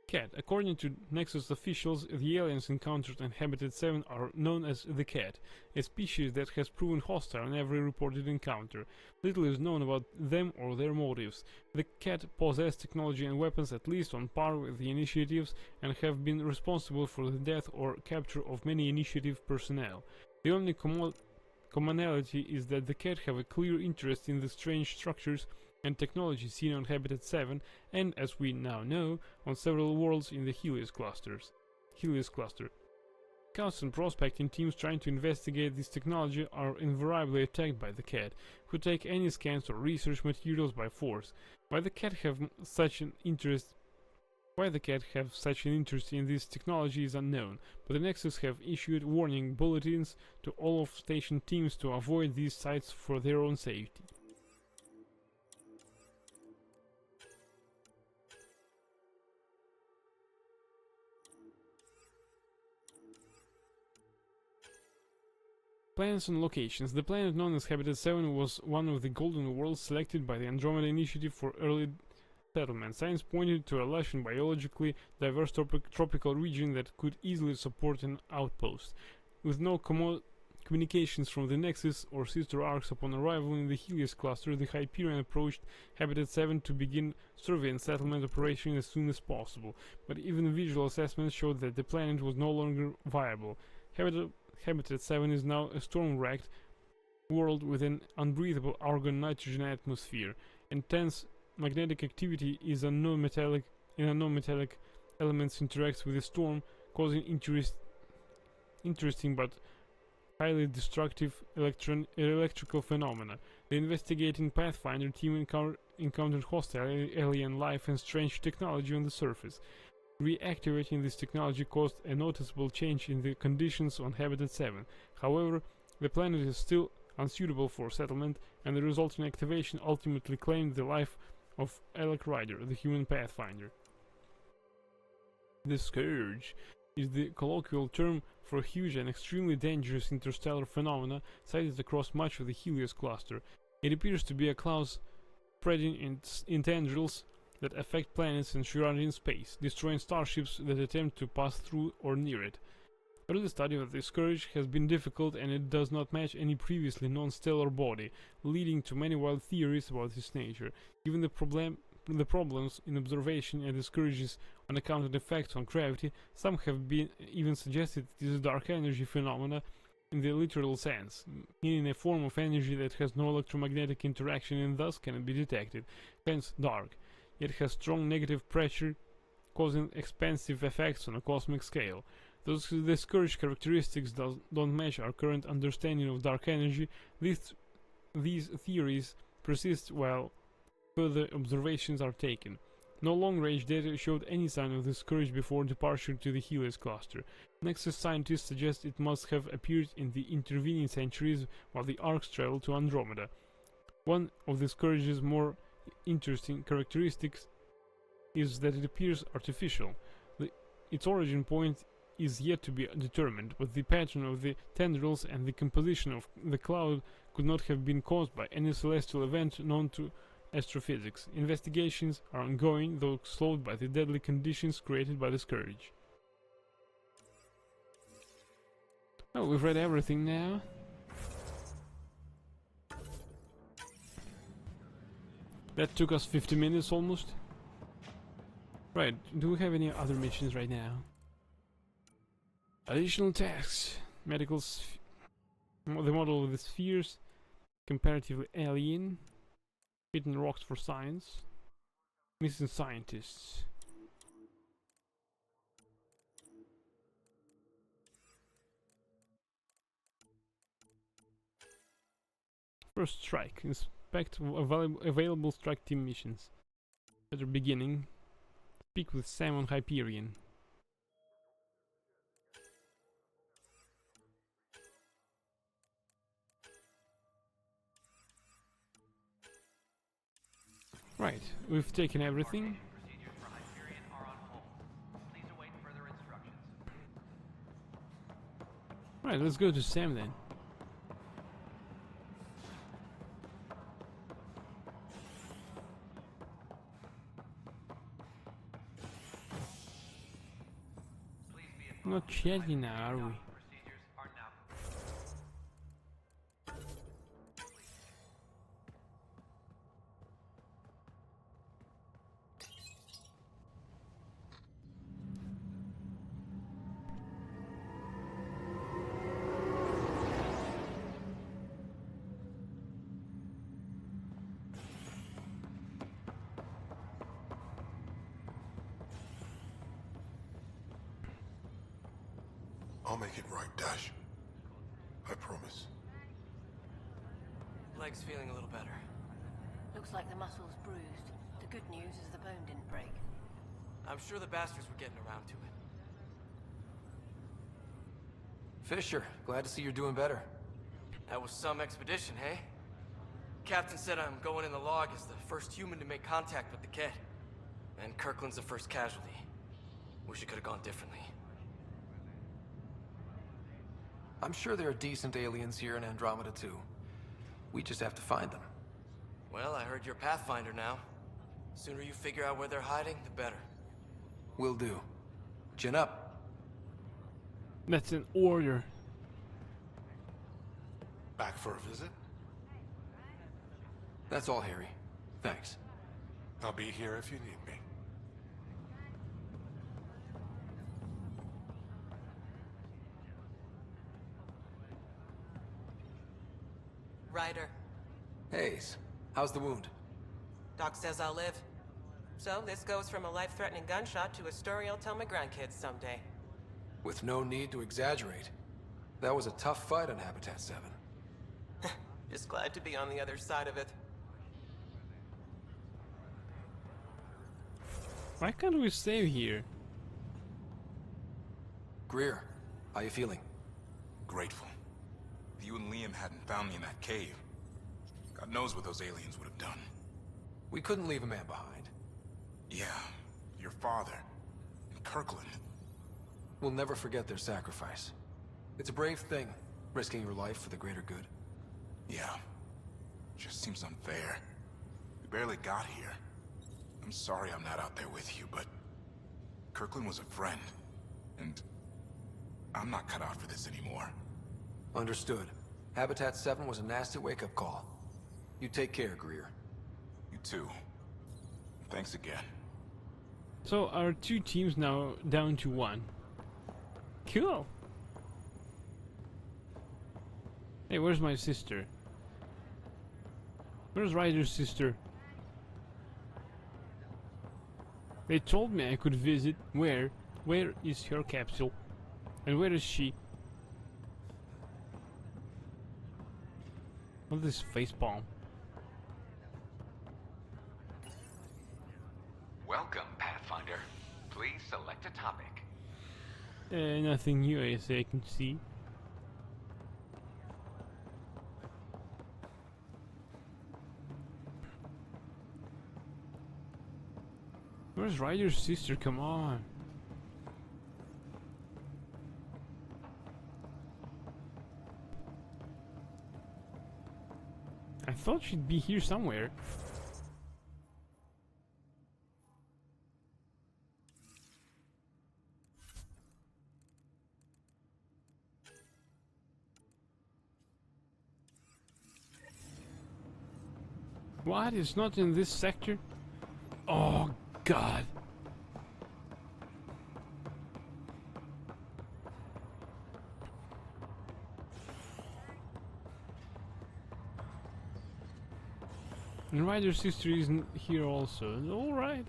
Cat. According to Nexus officials, the aliens encountered in Habitat 7 are known as the Cat, a species that has proven hostile in every reported encounter. Little is known about them or their motives. The Cat possess technology and weapons at least on par with the Initiatives and have been responsible for the death or capture of many Initiative personnel. The only commonality is that the Cat have a clear interest in the strange structures and technology seen on Habitat 7 and, as we now know, on several worlds in the Helios cluster. Scouts and prospecting teams trying to investigate this technology are invariably attacked by the Cat, who take any scans or research materials by force. Why the Cat have such an interest in this technology is unknown, but the Nexus have issued warning bulletins to all of station teams to avoid these sites for their own safety. Plans and locations. The planet known as Habitat 7 was one of the golden worlds selected by the Andromeda Initiative for early settlement. Science pointed to a lush and biologically diverse tropical region that could easily support an outpost. With no communications from the Nexus or sister arcs upon arrival in the Helios cluster, the Hyperion approached Habitat 7 to begin survey and settlement operation as soon as possible, but even visual assessments showed that the planet was no longer viable. Habitat 7 is now a storm-racked world with an unbreathable argon-nitrogen atmosphere. Intense magnetic activity in unknown metallic elements interacts with the storm, causing interesting but highly destructive electrical phenomena. The investigating Pathfinder team encountered hostile alien life and strange technology on the surface. Reactivating this technology caused a noticeable change in the conditions on Habitat 7. However, the planet is still unsuitable for settlement, and the resulting activation ultimately claimed the life of Alec Ryder, the human Pathfinder. The Scourge is the colloquial term for a huge and extremely dangerous interstellar phenomena sighted across much of the Helios cluster. It appears to be a cloud spreading in tendrils that affect planets and surrounding space, destroying starships that attempt to pass through or near it. Early study of the Scourge has been difficult, and it does not match any previously known stellar body, leading to many wild theories about its nature. Given the problems in observation and the Scourge's unaccounted effects on gravity, some have been even suggested it is a dark energy phenomena in the literal sense, meaning a form of energy that has no electromagnetic interaction and thus cannot be detected, hence dark. It has strong negative pressure, causing expansive effects on a cosmic scale. Though the Scourge characteristics don't match our current understanding of dark energy, these theories persist while further observations are taken. No long-range data showed any sign of the Scourge before departure to the Helios cluster. Nexus scientists suggest it must have appeared in the intervening centuries while the arcs traveled to Andromeda. One of the Scourge's more interesting characteristics is that it appears artificial. Its origin point is yet to be determined, but the pattern of the tendrils and the composition of the cloud could not have been caused by any celestial event known to astrophysics. Investigations are ongoing, though slowed by the deadly conditions created by the Scourge. Oh, we've read everything now. That took us 50 minutes almost. Right, do we have any other missions right now? Additional tasks. The model of the spheres. Comparatively alien. Hidden rocks for science. Missing scientists. First strike. Inspect available strike team missions. At the beginning. Speak with Sam on Hyperion. Right, we've taken everything. Procedures for Hyperion are on hold. Please await further instructions. Right, let's go to Sam then. Not chatting now, are we? Procedures are now complete. I'll make it right, Dash. I promise. Leg's feeling a little better. Looks like the muscle's bruised. The good news is the bone didn't break. I'm sure the bastards were getting around to it. Fisher, glad to see you're doing better. That was some expedition, hey? Captain said I'm going in the log as the first human to make contact with the kid. And Kirkland's the first casualty. Wish it could have gone differently. I'm sure there are decent aliens here in Andromeda too. We just have to find them. Well, I heard you're Pathfinder now. Sooner you figure out where they're hiding, the better. Will do. Chin up. That's an order. Back for a visit? That's all, Harry. Thanks. I'll be here if you need me. Ryder, Hayes, how's the wound? Doc says I'll live. So this goes from a life-threatening gunshot to a story I'll tell my grandkids someday. With no need to exaggerate. That was a tough fight on Habitat 7. Just glad to be on the other side of it. Why can't we save here? Greer, how you feeling? Grateful. If you and Liam hadn't found me in that cave, God knows what those aliens would have done. We couldn't leave a man behind. Yeah, your father, and Kirkland. We'll never forget their sacrifice. It's a brave thing, risking your life for the greater good. Yeah, just seems unfair. We barely got here. I'm sorry I'm not out there with you, but Kirkland was a friend, and I'm not cut out for this anymore. Understood. Habitat 7 was a nasty wake-up call. You take care, Greer. You too. Thanks again. So our two teams now down to one. Cool. Hey, where's my sister? Where's Ryder's sister? They told me I could visit. Where? Where is her capsule? And where is she? What is this facepalm? Welcome, Pathfinder. Please select a topic. Nothing new as I can see. Where's Ryder's sister? Come on. I thought she'd be here somewhere. What? It's not in this sector? Oh, God. And Ryder's sister isn't here also. Alright.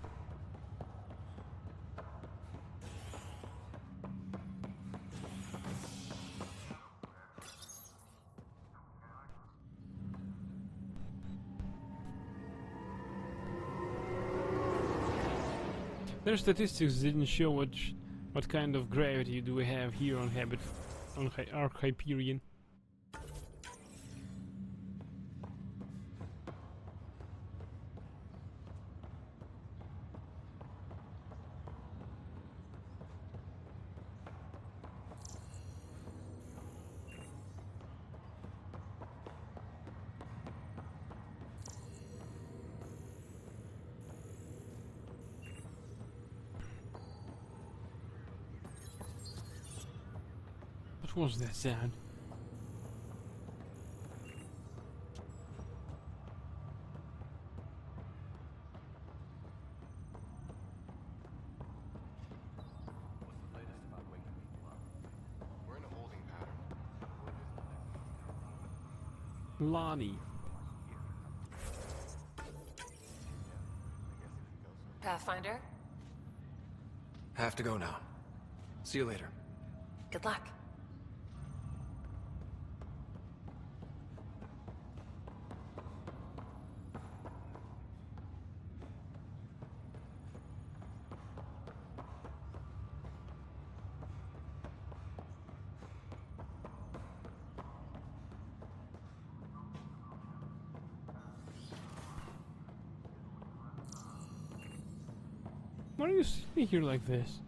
Their statistics didn't show what kind of gravity do we have here on Ark Hyperion. What was that sound? We're in a holding pattern. Lonnie. Pathfinder, Have to go now. See you later. good luck. Why are you sitting here like this?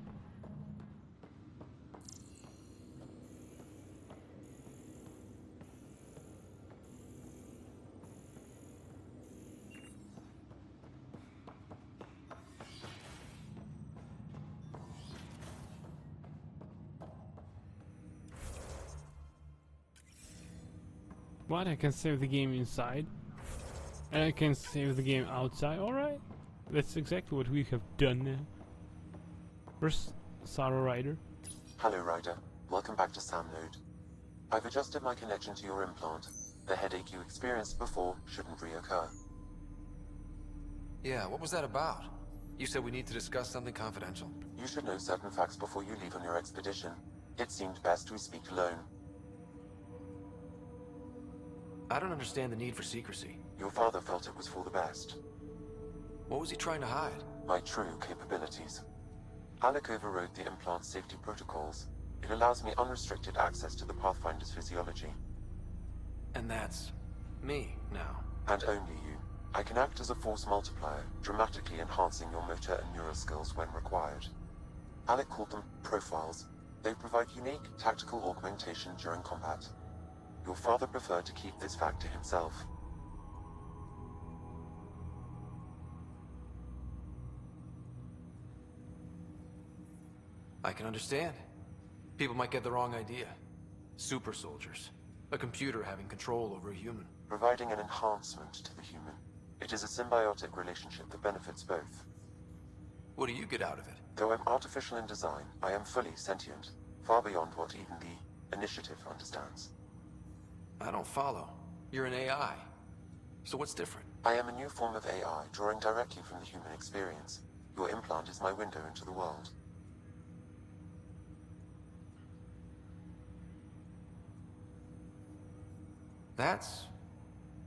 What? I can save the game inside? And I can save the game outside? Alright. That's exactly what we have done now. Where's Sarah Ryder? Hello, Ryder. Welcome back to Sam Node. I've adjusted my connection to your implant. The headache you experienced before shouldn't reoccur. Yeah, what was that about? You said we need to discuss something confidential. You should know certain facts before you leave on your expedition. It seemed best we speak alone. I don't understand the need for secrecy. Your father felt it was for the best. What was he trying to hide? My true capabilities. Alec overrode the implant safety protocols. It allows me unrestricted access to the Pathfinder's physiology. And that's me now. And only you. I can act as a force multiplier, dramatically enhancing your motor and neural skills when required. Alec called them profiles. They provide unique tactical augmentation during combat. Your father preferred to keep this fact to himself. I can understand. People might get the wrong idea. Super soldiers. A computer having control over a human. Providing an enhancement to the human. It is a symbiotic relationship that benefits both. What do you get out of it? Though I'm artificial in design, I am fully sentient, far beyond what even the Initiative understands. I don't follow. You're an AI. So what's different? I am a new form of AI, drawing directly from the human experience. Your implant is my window into the world. That's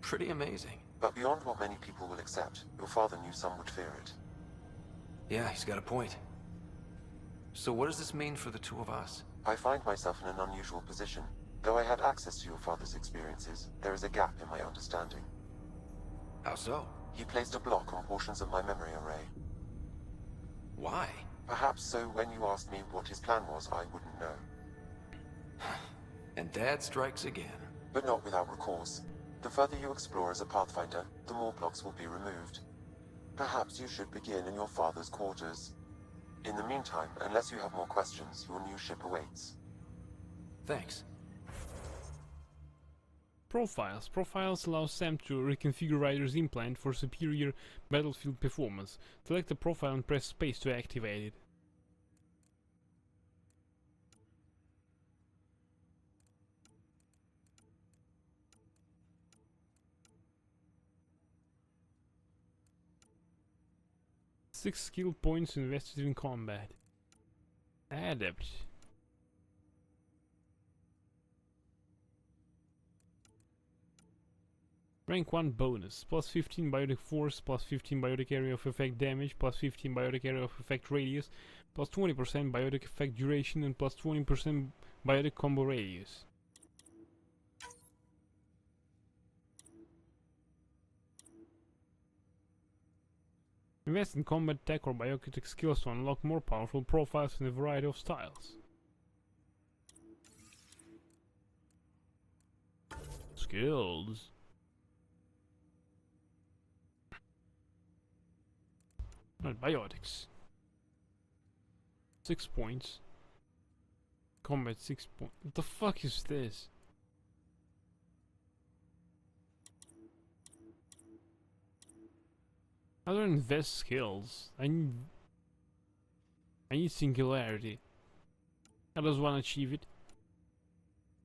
pretty amazing. But beyond what many people will accept, your father knew some would fear it. Yeah, he's got a point. So what does this mean for the two of us? I find myself in an unusual position. Though I had access to your father's experiences, there is a gap in my understanding. How so? He placed a block on portions of my memory array. Why? Perhaps so when you asked me what his plan was, I wouldn't know. And Dad strikes again. But not without recourse. The further you explore as a Pathfinder, the more blocks will be removed. Perhaps you should begin in your father's quarters. In the meantime, unless you have more questions, your new ship awaits. Thanks. Profiles. Profiles allow Sam to reconfigure Ryder's implant for superior battlefield performance. Select a profile and press space to activate it. Six skill points invested in combat. Adept. Rank 1 bonus. Plus 15 biotic force, plus 15 biotic area of effect damage, plus 15 biotic area of effect radius, plus 20% biotic effect duration, and plus 20% biotic combo radius. Invest in combat tech or biokinetic skills to unlock more powerful profiles in a variety of styles. Skills. Biotics. 6 points. Combat 6 point. What the fuck is this? How do I invest skills? I need singularity. How does one achieve it?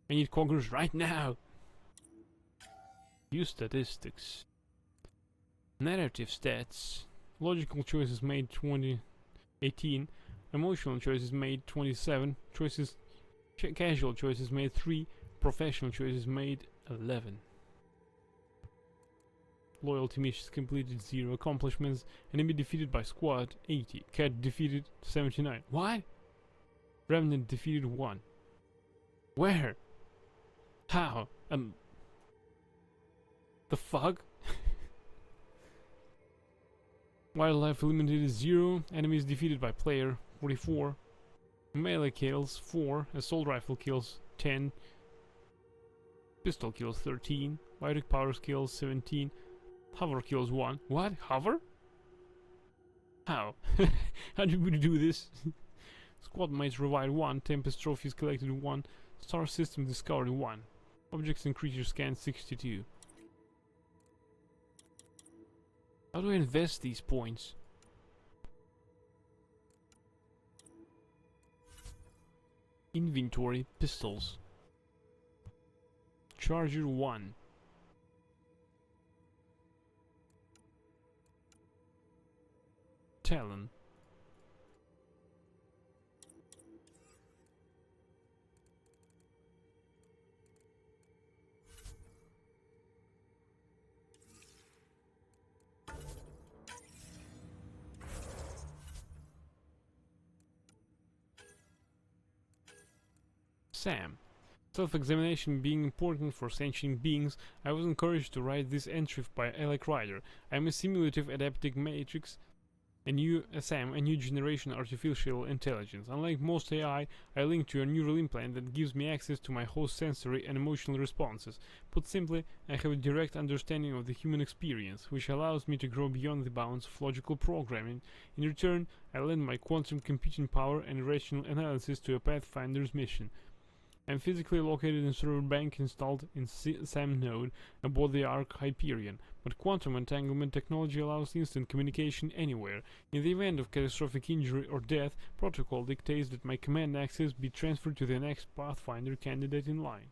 I need conquerors right now! Use statistics. Narrative stats. Logical choices made 18. Emotional choices made 27. Casual choices made 3. Professional choices made 11. Loyalty missions completed 0. Accomplishments. Enemy defeated by squad 80. Cat defeated 79. What? Remnant defeated 1. Where? How? The fuck? Wildlife eliminated 0. Enemies defeated by player 44. Melee kills 4. Assault rifle kills 10. Pistol kills 13. Biotic powers kills 17. Hover kills 1. What? Hover? How? How did we do this? Squad mates revived 1. Tempest trophies collected 1. Star system discovered 1. Objects and creatures scanned 62. How do I invest these points? Inventory pistols. Charger 1. Talon. Sam. Self-examination being important for sentient beings, I was encouraged to write this entry by Alec Ryder. I am a simulative adaptive matrix, a new generation artificial intelligence. Unlike most AI, I link to a neural implant that gives me access to my host's sensory and emotional responses. Put simply, I have a direct understanding of the human experience, which allows me to grow beyond the bounds of logical programming. In return, I lend my quantum computing power and rational analysis to a Pathfinder's mission. I am physically located in server bank installed in SAM node aboard the Ark Hyperion, but quantum entanglement technology allows instant communication anywhere. In the event of catastrophic injury or death, protocol dictates that my command access be transferred to the next Pathfinder candidate in line.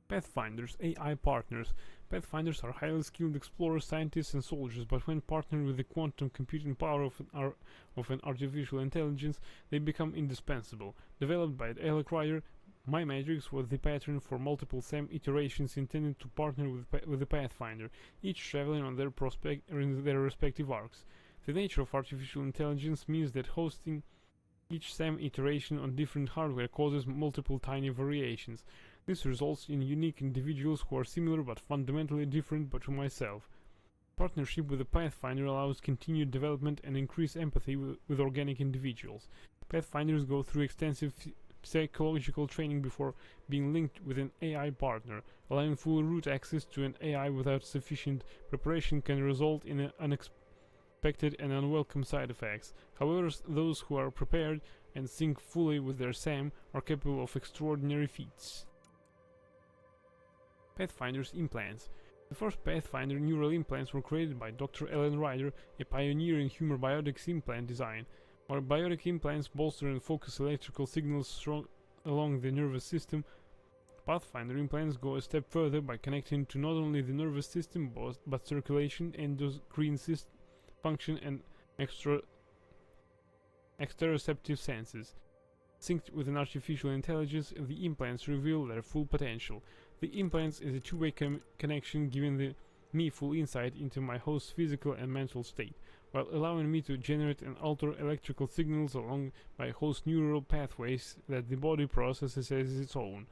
Pathfinders, AI partners. Pathfinders are highly skilled explorers, scientists, and soldiers, but when partnered with the quantum computing power of an artificial intelligence, they become indispensable. Developed by Alec Ryder, my matrix was the pattern for multiple SAM iterations intended to partner with the Pathfinder, each traveling on their respective arcs. The nature of artificial intelligence means that hosting each SAM iteration on different hardware causes multiple tiny variations. This results in unique individuals who are similar but fundamentally different but to myself. Partnership with the Pathfinder allows continued development and increased empathy with organic individuals. Pathfinders go through extensive psychological training before being linked with an AI partner. Allowing full root access to an AI without sufficient preparation can result in unexpected and unwelcome side effects. However, those who are prepared and sync fully with their SAM are capable of extraordinary feats. Pathfinder's implants. The first Pathfinder neural implants were created by Dr. Ellen Ryder, a pioneer in human biotics implant design. While biotic implants bolster and focus electrical signals along the nervous system, Pathfinder implants go a step further by connecting to not only the nervous system but circulation, endocrine function, and exteroceptive senses. Synced with an artificial intelligence, the implants reveal their full potential. The implants is a two-way connection giving me full insight into my host's physical and mental state, while allowing me to generate and alter electrical signals along my host's neural pathways that the body processes as its own.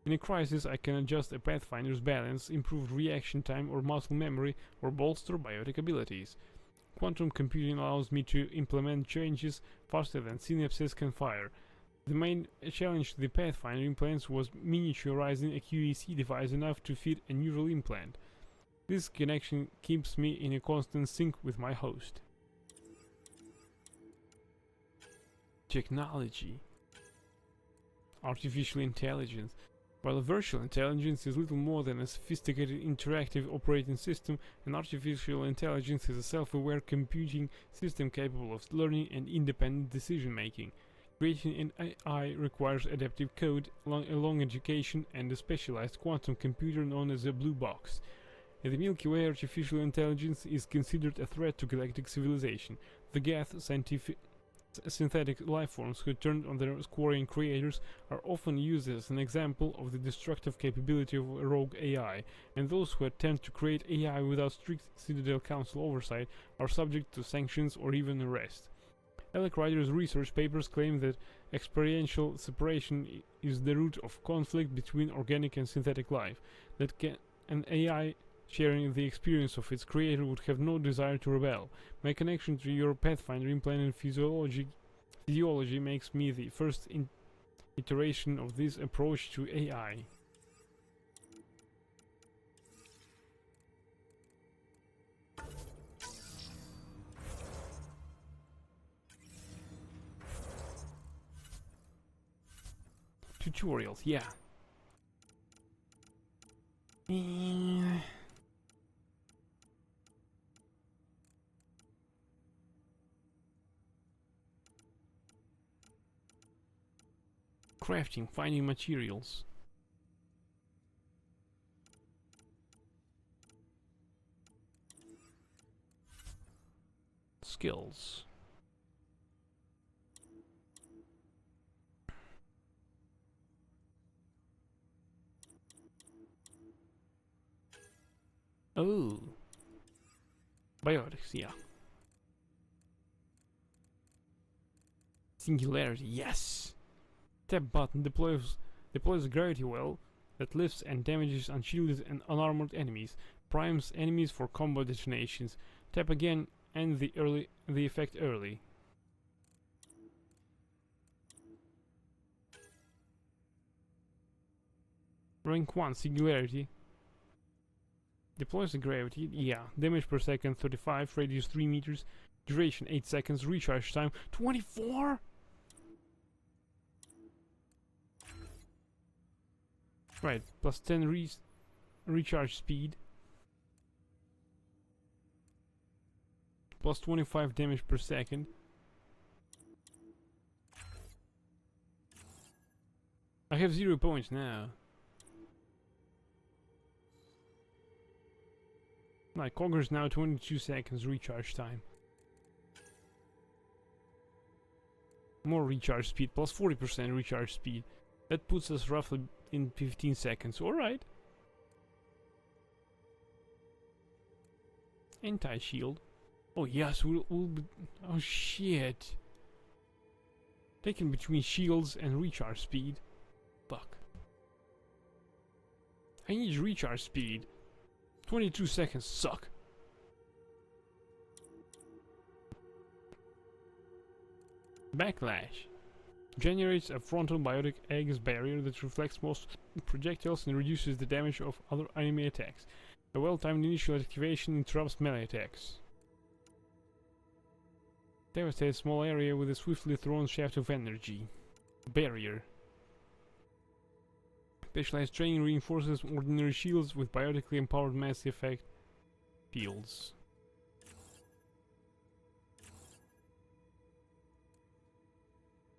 In a crisis, I can adjust a Pathfinder's balance, improve reaction time or muscle memory, or bolster biotic abilities. Quantum computing allows me to implement changes faster than synapses can fire. The main challenge to the Pathfinder implants was miniaturizing a QEC device enough to fit a neural implant. This connection keeps me in a constant sync with my host. Technology. Artificial intelligence. While a virtual intelligence is little more than a sophisticated interactive operating system, an artificial intelligence is a self-aware computing system capable of learning and independent decision-making. Creating an AI requires adaptive code, a long education, and a specialized quantum computer known as a blue box. In the Milky Way, artificial intelligence is considered a threat to galactic civilization. The Geth, synthetic lifeforms who turned on their Quarian creators, are often used as an example of the destructive capability of a rogue AI, and those who attempt to create AI without strict Citadel Council oversight are subject to sanctions or even arrest. Alec Ryder's research papers claim that experiential separation is the root of conflict between organic and synthetic life, that an AI sharing the experience of its creator would have no desire to rebel. My connection to your Pathfinder implanted physiology makes me the first iteration of this approach to AI. Tutorials, yeah. Crafting, finding materials. Skills. Oh. Biotics, yeah. Singularity, yes. Tap button deploys a gravity well that lifts and damages unshielded and unarmored enemies. Primes enemies for combo detonations. Tap again and the effect early. Rank 1 Singularity. Deploys the gravity, yeah. Damage per second 35, radius 3 meters, duration 8 seconds, recharge time 24? Right, plus 10 recharge speed. Plus 25 damage per second. I have 0 points now. My Conquer's now 22 seconds recharge time. More recharge speed, plus 40% recharge speed. That puts us roughly in 15 seconds. Alright. Anti-shield. Oh yes, we'll be... Oh shit. Taken between shields and recharge speed. Fuck. I need recharge speed. 22 seconds suck. Backlash. Generates a frontal biotic Aegis barrier that reflects most projectiles and reduces the damage of other enemy attacks. A well-timed initial activation interrupts melee attacks. Devastates small area with a swiftly thrown shaft of energy. Barrier. Specialized training reinforces ordinary shields with biotically empowered mass effect fields.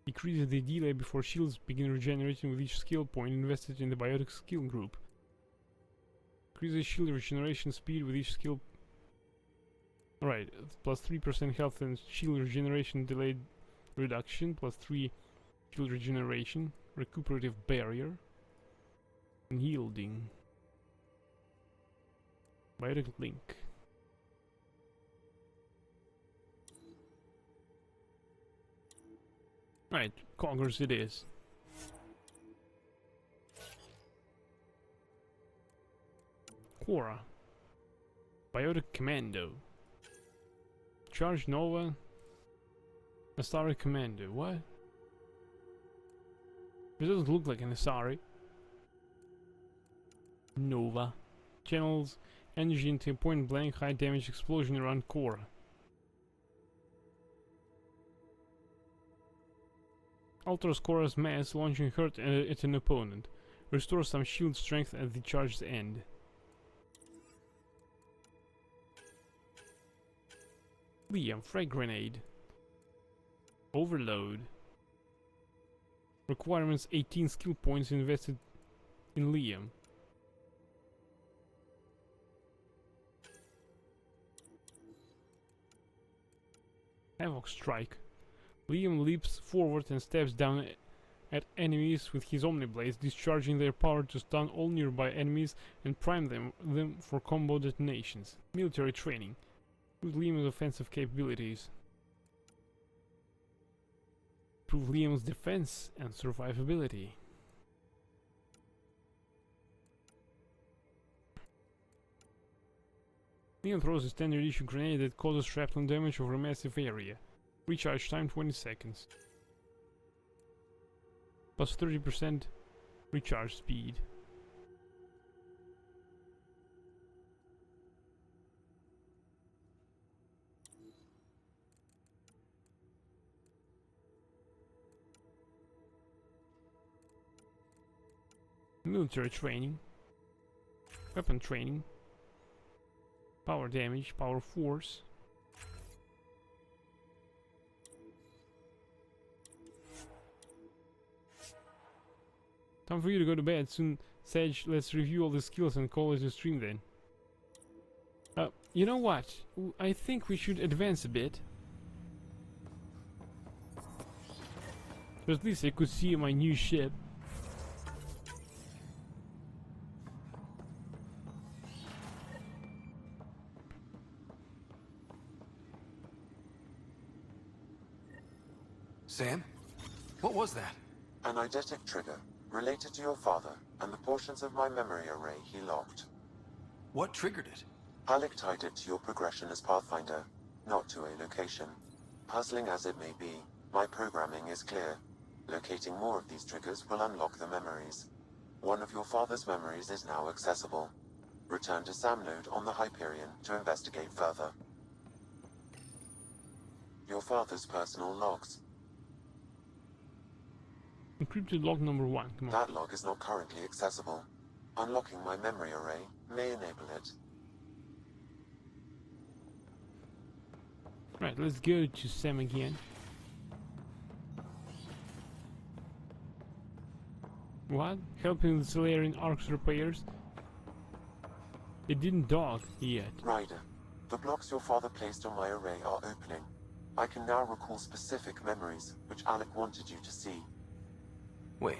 Decreases the delay before shields begin regenerating with each skill point invested in the biotic skill group. Increases shield regeneration speed with each skill. Right, plus 3% health and shield regeneration delayed reduction, plus 3 shield regeneration, recuperative barrier. Yielding. Biotic link. Right, Conquers it is. Quora. Biotic Commando. Charge Nova. Asari Commando. What? It doesn't look like an Asari. Nova. Channels energy into a point blank high damage explosion around Quora. Alters Cora's mass, launching hurt at an opponent. Restores some shield strength at the charge's end. Liam, frag grenade. Overload. Requirements 18 skill points invested in Liam. Havoc Strike. Liam leaps forward and stabs down at enemies with his Omniblades, discharging their power to stun all nearby enemies and prime them for combo detonations. Military training. With Liam's offensive capabilities. Improve Liam's defense and survivability. Liam throws a standard issue grenade that causes shrapnel damage over a massive area. Recharge time 20 seconds. Plus 30% recharge speed. Military training. Weapon training. Power damage, power force. Time for you to go to bed soon, Sage. Let's review all the skills and call it a stream then. You know what? I think we should advance a bit. So at least I could see my new ship. Sam? What was that? An eidetic trigger, related to your father, and the portions of my memory array he locked. What triggered it? Alec tied it to your progression as Pathfinder, not to a location. Puzzling as it may be, my programming is clear. Locating more of these triggers will unlock the memories. One of your father's memories is now accessible. Return to Sam Node on the Hyperion to investigate further. Your father's personal logs. Encrypted log number 1. Come on. That log is not currently accessible. Unlocking my memory array may enable it. Right, let's go to Sam again. What? Helping the Solarian Ark's repairs? It didn't dock yet. Ryder, the blocks your father placed on my array are opening. I can now recall specific memories, which Alec wanted you to see. Wait,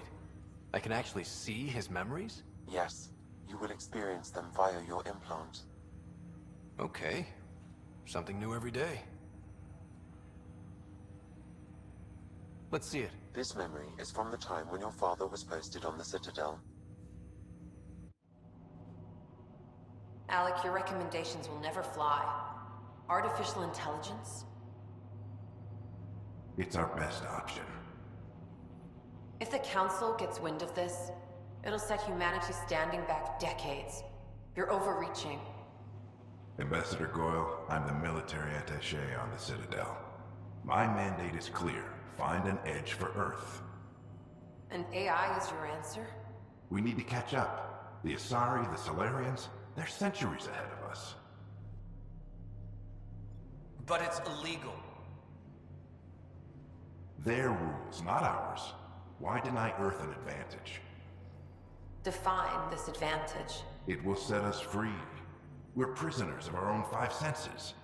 I can actually see his memories? Yes, you will experience them via your implant. Okay, something new every day. Let's see it. This memory is from the time when your father was posted on the Citadel. Alec, your recommendations will never fly. Artificial intelligence? It's our best option. If the Council gets wind of this, it'll set humanity standing back decades. You're overreaching. Ambassador Goyle, I'm the military attaché on the Citadel. My mandate is clear. Find an edge for Earth. And AI is your answer? We need to catch up. The Asari, the Solarians, they're centuries ahead of us. But it's illegal. Their rules, not ours. Why deny Earth an advantage? Define this advantage. It will set us free. We're prisoners of our own 5 senses.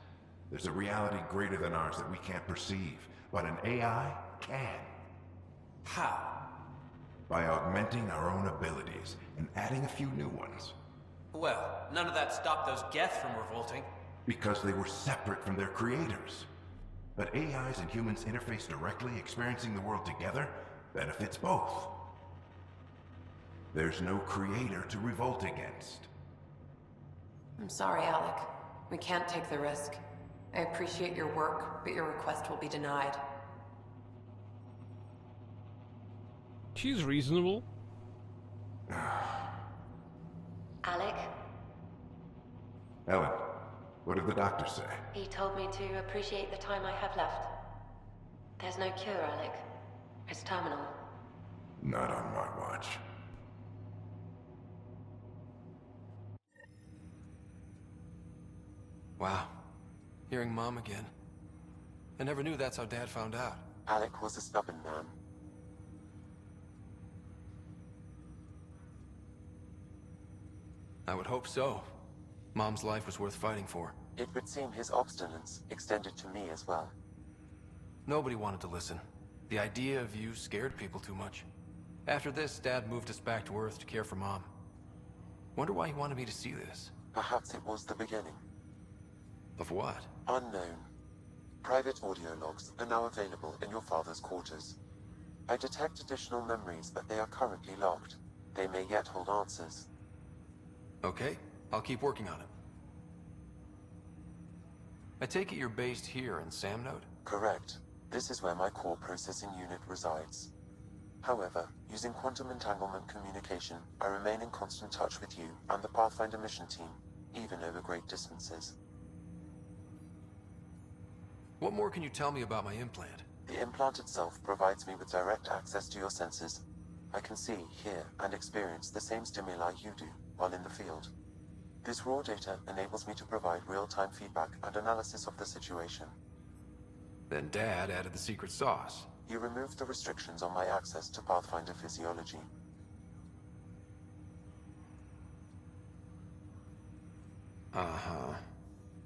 There's a reality greater than ours that we can't perceive, but an AI can. How? By augmenting our own abilities and adding a few new ones. Well, none of that stopped those Geth from revolting. Because they were separate from their creators. But AIs and humans interface directly, experiencing the world together, benefits both. There's no creator to revolt against. I'm sorry, Alec. We can't take the risk. I appreciate your work, but your request will be denied. She's reasonable. Alec, Ellen, what did the doctor say? he told me to appreciate the time I have left. There's no cure, Alec. It's terminal. Not on my watch. Wow. Hearing Mom again. I never knew that's how Dad found out. Alec was a stubborn man. I would hope so. Mom's life was worth fighting for. It would seem his obstinance extended to me as well. Nobody wanted to listen. The idea of you scared people too much. After this, Dad moved us back to Earth to care for Mom. Wonder why he wanted me to see this. Perhaps it was the beginning. Of what? Unknown. Private audio logs are now available in your father's quarters. I detect additional memories, but they are currently locked. They may yet hold answers. Okay, I'll keep working on it. I take it you're based here in Samnode? Correct. This is where my core processing unit resides. However, using quantum entanglement communication, I remain in constant touch with you and the Pathfinder mission team, even over great distances. What more can you tell me about my implant? The implant itself provides me with direct access to your senses. I can see, hear, and experience the same stimuli you do while in the field. This raw data enables me to provide real-time feedback and analysis of the situation. Then Dad added the secret sauce. You removed the restrictions on my access to Pathfinder physiology. Uh-huh.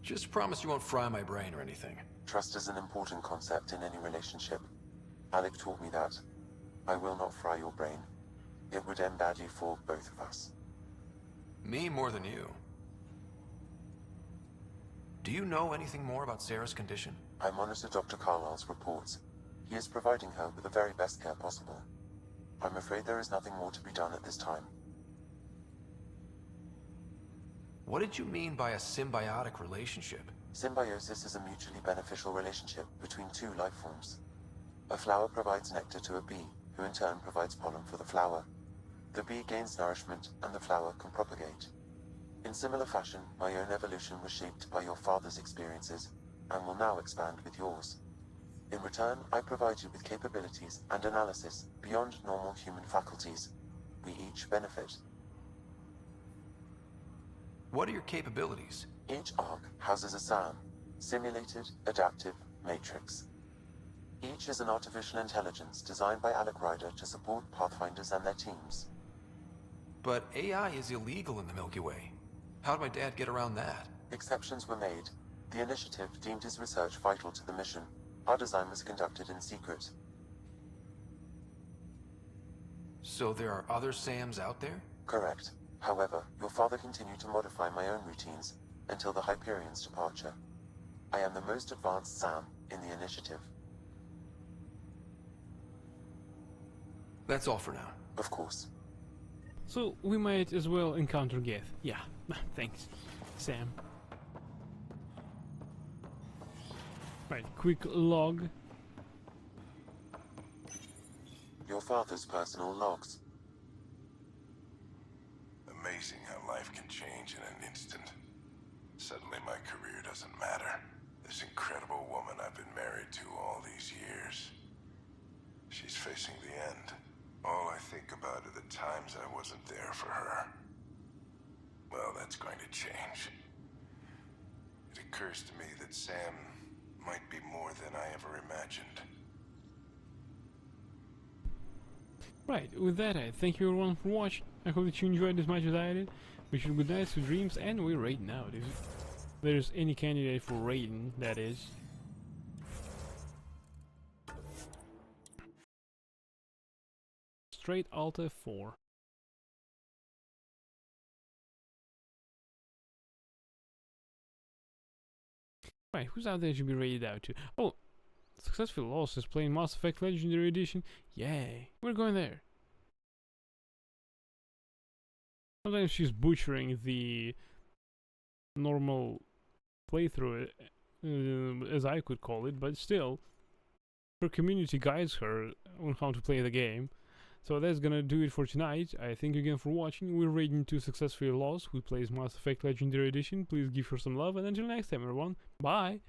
Just promise you won't fry my brain or anything. Trust is an important concept in any relationship. Alec taught me that. I will not fry your brain. It would end badly for both of us. Me more than you. Do you know anything more about Sarah's condition? I monitor Dr. Carlisle's reports. He is providing her with the very best care possible. I'm afraid there is nothing more to be done at this time. What did you mean by a symbiotic relationship? Symbiosis is a mutually beneficial relationship between two life forms. A flower provides nectar to a bee, who in turn provides pollen for the flower. The bee gains nourishment, and the flower can propagate. In similar fashion, my own evolution was shaped by your father's experiences, and will now expand with yours. In return, I provide you with capabilities and analysis beyond normal human faculties. We each benefit. What are your capabilities? Each arc houses a SAM, Simulated Adaptive Matrix. Each is an artificial intelligence designed by Alec Ryder to support Pathfinders and their teams. But AI is illegal in the Milky Way. How did my dad get around that? Exceptions were made. The initiative deemed his research vital to the mission. Our design was conducted in secret. So there are other SAMs out there? Correct. However, your father continued to modify my own routines until the Hyperion's departure. I am the most advanced SAM in the initiative. That's all for now. Of course. So we might as well encounter Geth. Yeah, thanks, Sam. Right, quick log. Your father's personal logs. Amazing how life can change in an instant. Suddenly my career doesn't matter. This incredible woman I've been married to all these years. She's facing the end. All I think about are the times I wasn't there for her. Well, that's going to change. It occurs to me that Sam might be more than I ever imagined. Right, with that I thank you everyone for watching. I hope that you enjoyed as much as I did. Wish you good night, sweet dreams, and we're raiding now. If there's any candidate for raiding, that is. Straight Alt F4. Right, who's out there to be raided out to? Oh, Successful Lost is playing Mass Effect Legendary Edition. Yay, we're going there. Sometimes she's butchering the normal playthrough, as I could call it, but still, her community guides her on how to play the game. So that's gonna do it for tonight. I thank you again for watching. We're raiding to Successfully Lost, who plays Mass Effect Legendary Edition. Please give her some love, and until next time everyone, bye!